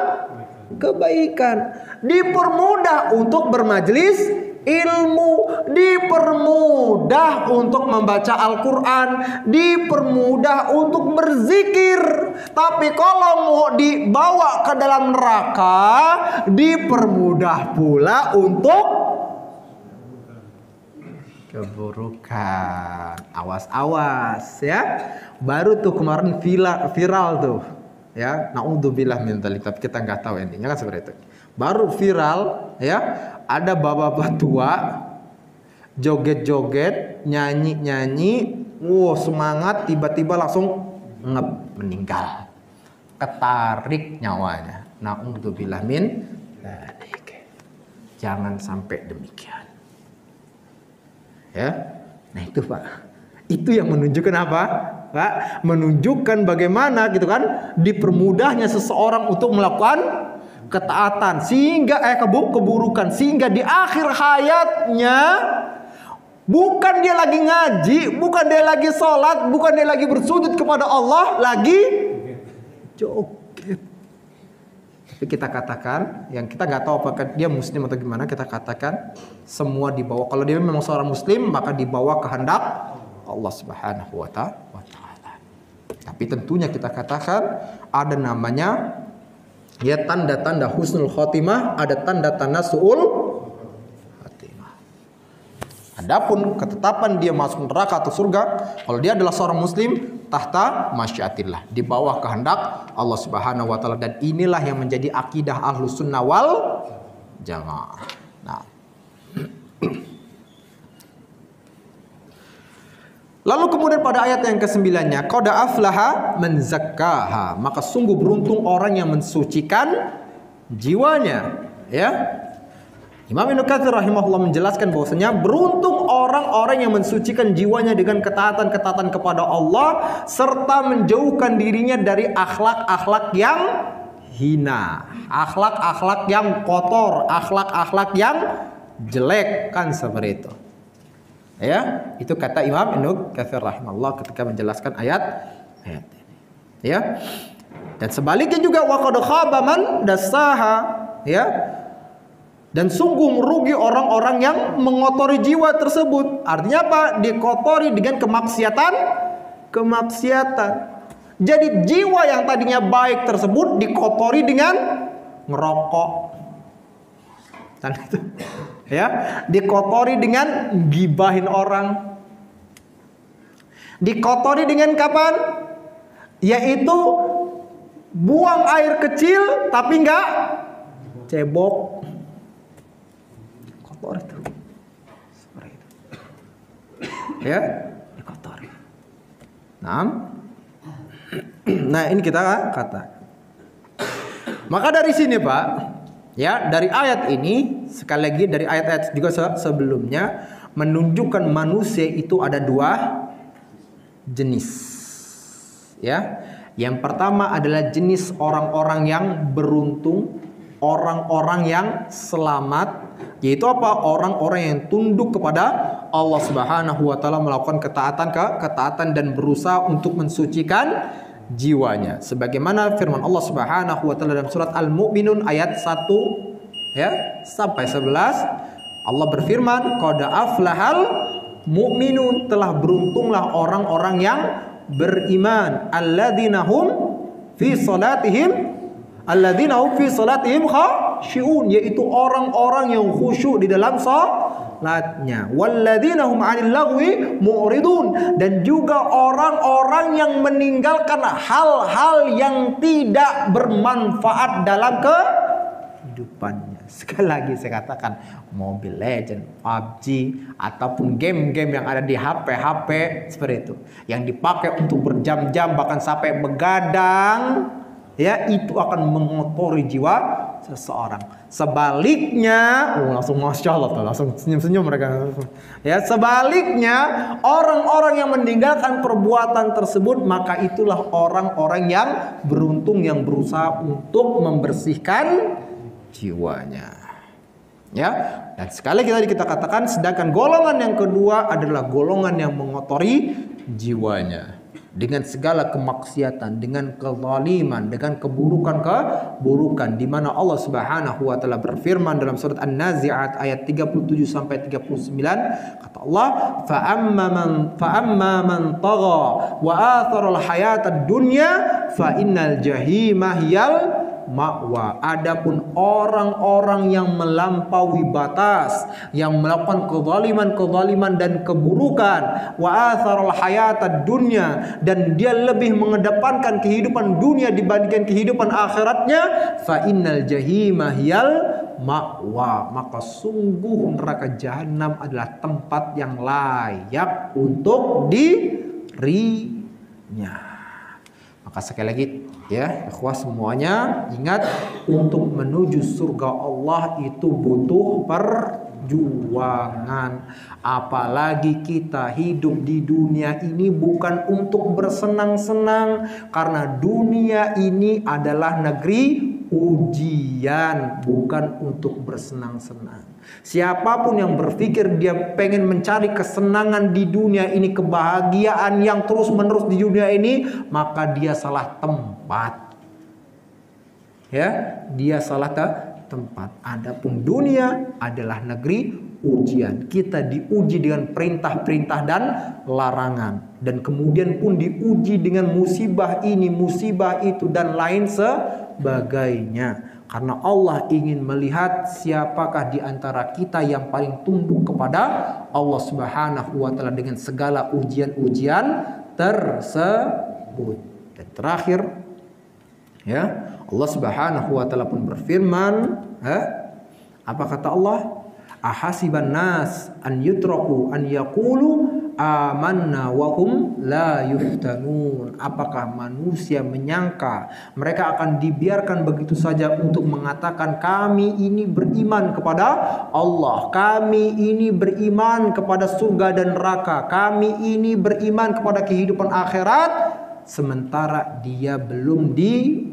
kebaikan, dipermudah untuk bermajelis ilmu, dipermudah untuk membaca Al-Quran, dipermudah untuk berzikir. Tapi kalau mau dibawa ke dalam neraka, dipermudah pula untuk keburukan. Awas-awas ya. Baru tuh kemarin viral tuh ya. Naudzubillah min dzalik, tapi kita nggak tahu endingnya kan seperti itu. Baru viral ya, ada bapak-bapak tua joget-joget, nyanyi-nyanyi, semangat, tiba-tiba langsung meninggal. Ketarik nyawanya. Naudzubillah min dzalik. Jangan sampai demikian. Ya, nah itu Pak, itu yang menunjukkan apa, Pak? Menunjukkan bagaimana gitu kan, dipermudahnya seseorang untuk melakukan ketaatan sehingga keburukan, sehingga di akhir hayatnya bukan dia lagi ngaji, bukan dia lagi sholat, bukan dia lagi bersujud kepada Allah, lagi joget. Tapi kita katakan, yang kita nggak tahu apakah dia muslim atau gimana, kita katakan semua dibawa. Kalau dia memang seorang muslim, maka dibawa kehendak Allah Subhanahu wa Ta'ala. Tapi tentunya kita katakan ada namanya ya tanda-tanda husnul khotimah, ada tanda-tanda su'ul khotimah. Adapun ketetapan dia masuk neraka atau surga, kalau dia adalah seorang muslim, tahta masyiatillah, di bawah kehendak Allah Subhanahu wa Ta'ala. Dan inilah yang menjadi akidah Ahlus Sunnah wal Jamaah. Nah, lalu kemudian pada ayat yang ke-9-nya, qad aflaha man zakkaha, maka sungguh beruntung orang yang mensucikan jiwanya. Ya, Imam Ibnu Katsir rahimahullah menjelaskan bahwasanya beruntung orang-orang yang mensucikan jiwanya dengan ketaatan-ketaatan kepada Allah serta menjauhkan dirinya dari akhlak-akhlak yang hina, akhlak-akhlak yang kotor, akhlak-akhlak yang jelek, kan seperti itu. Ya, itu kata Imam Ibnu Katsir rahimahullah ketika menjelaskan ayat ini. Ya. Dan sebaliknya juga wa qad khaba man dassaha, ya. Dan sungguh merugi orang-orang yang mengotori jiwa tersebut. Artinya apa? Dikotori dengan kemaksiatan. Jadi jiwa yang tadinya baik tersebut dikotori dengan ngerokok. Dan itu, ya, dikotori dengan gibahin orang. Dikotori dengan kapan? Yaitu buang air kecil tapi enggak cebok. Kotor itu. Seperti itu. Ya, dikotori. Nah, ini kita kata. Maka dari sini Pak, ya, dari ayat ini sekali lagi dari ayat-ayat juga sebelumnya menunjukkan manusia itu ada dua jenis. Ya. Yang pertama adalah jenis orang-orang yang beruntung, orang-orang yang selamat, yaitu apa? Orang-orang yang tunduk kepada Allah Subhanahu wa taala, melakukan ketaatan dan berusaha untuk mensucikan jiwanya. Sebagaimana firman Allah Subhanahu wa taala dalam surat Al-Mu'minun ayat 1 ya sampai 11, Allah berfirman, qad aflahal mu'minun, telah beruntunglah orang-orang yang beriman, alladzina hum fi salatihim khashi'un, yaitu orang-orang yang khusyuk di dalam salatnya, walladzina hum 'anil lagwi mu'ridun, dan juga orang-orang yang meninggalkan hal-hal yang tidak bermanfaat dalam kehidupannya. Sekali lagi saya katakan, Mobile Legend, PUBG, ataupun game-game yang ada di HP seperti itu, yang dipakai untuk berjam-jam bahkan sampai begadang, ya, itu akan mengotori jiwa seseorang. Sebaliknya, langsung masya Allah tuh, langsung senyum-senyum mereka. Ya, sebaliknya orang-orang yang meninggalkan perbuatan tersebut, maka itulah orang-orang yang beruntung, yang berusaha untuk membersihkan jiwanya. Ya, dan sekali kita katakan, sedangkan golongan yang kedua adalah golongan yang mengotori jiwanya dengan segala kemaksiatan, dengan kezaliman, dengan keburukan, di mana Allah Subhanahu wa taala berfirman dalam surat An-Nazi'at ayat 37 sampai 39, kata Allah, fa amma man tagha wa athara al-hayatad dunya fa innal jahima hiyal ma'wa. Adapun orang-orang yang melampaui batas, yang melakukan kezaliman dan keburukan, wa atharul hayatad dunya, dan dia lebih mengedepankan kehidupan dunia dibandingkan kehidupan akhiratnya, fa innal jahima hiyal ma'wa, maka sungguh neraka jahanam adalah tempat yang layak untuk dirinya. Maka sekali lagi ya, ikhwah semuanya, ingat, untuk menuju surga Allah itu butuh perjuangan. Apalagi kita hidup di dunia ini bukan untuk bersenang-senang, karena dunia ini adalah negeri ujian, bukan untuk bersenang-senang. Siapapun yang berpikir dia pengen mencari kesenangan di dunia ini, kebahagiaan yang terus-menerus di dunia ini, maka dia salah tempat. Ya, dia salah tempat. Adapun dunia adalah negeri ujian. Kita diuji dengan perintah-perintah dan larangan, dan kemudian pun diuji dengan musibah ini, musibah itu, dan lain sebagainya. Karena Allah ingin melihat siapakah di antara kita yang paling tunduk kepada Allah Subhanahu wa taala dengan segala ujian-ujian tersebut. Dan terakhir, ya, Allah Subhanahu wa taala pun berfirman, apa kata Allah? Ahasiban nas an yutraku an yaqulu amanna wa hum la yuftanun. Apakah manusia menyangka mereka akan dibiarkan begitu saja untuk mengatakan kami ini beriman kepada Allah, kami ini beriman kepada surga dan neraka, kami ini beriman kepada kehidupan akhirat, sementara dia belum diuji.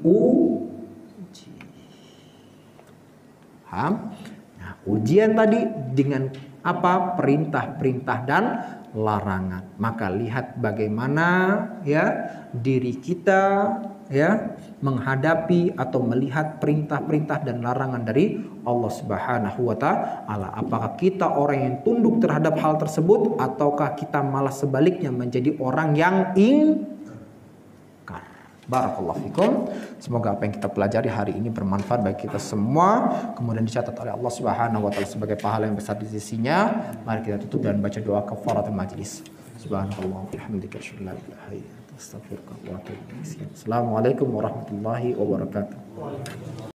Paham? Nah, ujian tadi dengan apa? Perintah-perintah dan larangan. Maka lihat bagaimana ya diri kita ya menghadapi atau melihat perintah-perintah dan larangan dari Allah Subhanahu wa taala. Apakah kita orang yang tunduk terhadap hal tersebut, ataukah kita malah sebaliknya menjadi orang yang ingkar? Barakallahu fikum. Semoga apa yang kita pelajari hari ini bermanfaat bagi kita semua, kemudian dicatat oleh Allah Subhanahu wa taala sebagai pahala yang besar di sisinya. Mari kita tutup dan baca doa kafaratul majlis. Subhanallah wa bihamdika asyhadu an la ilaha illa anta astaghfiruka wa atubu ilaik. Assalamualaikum warahmatullahi wabarakatuh.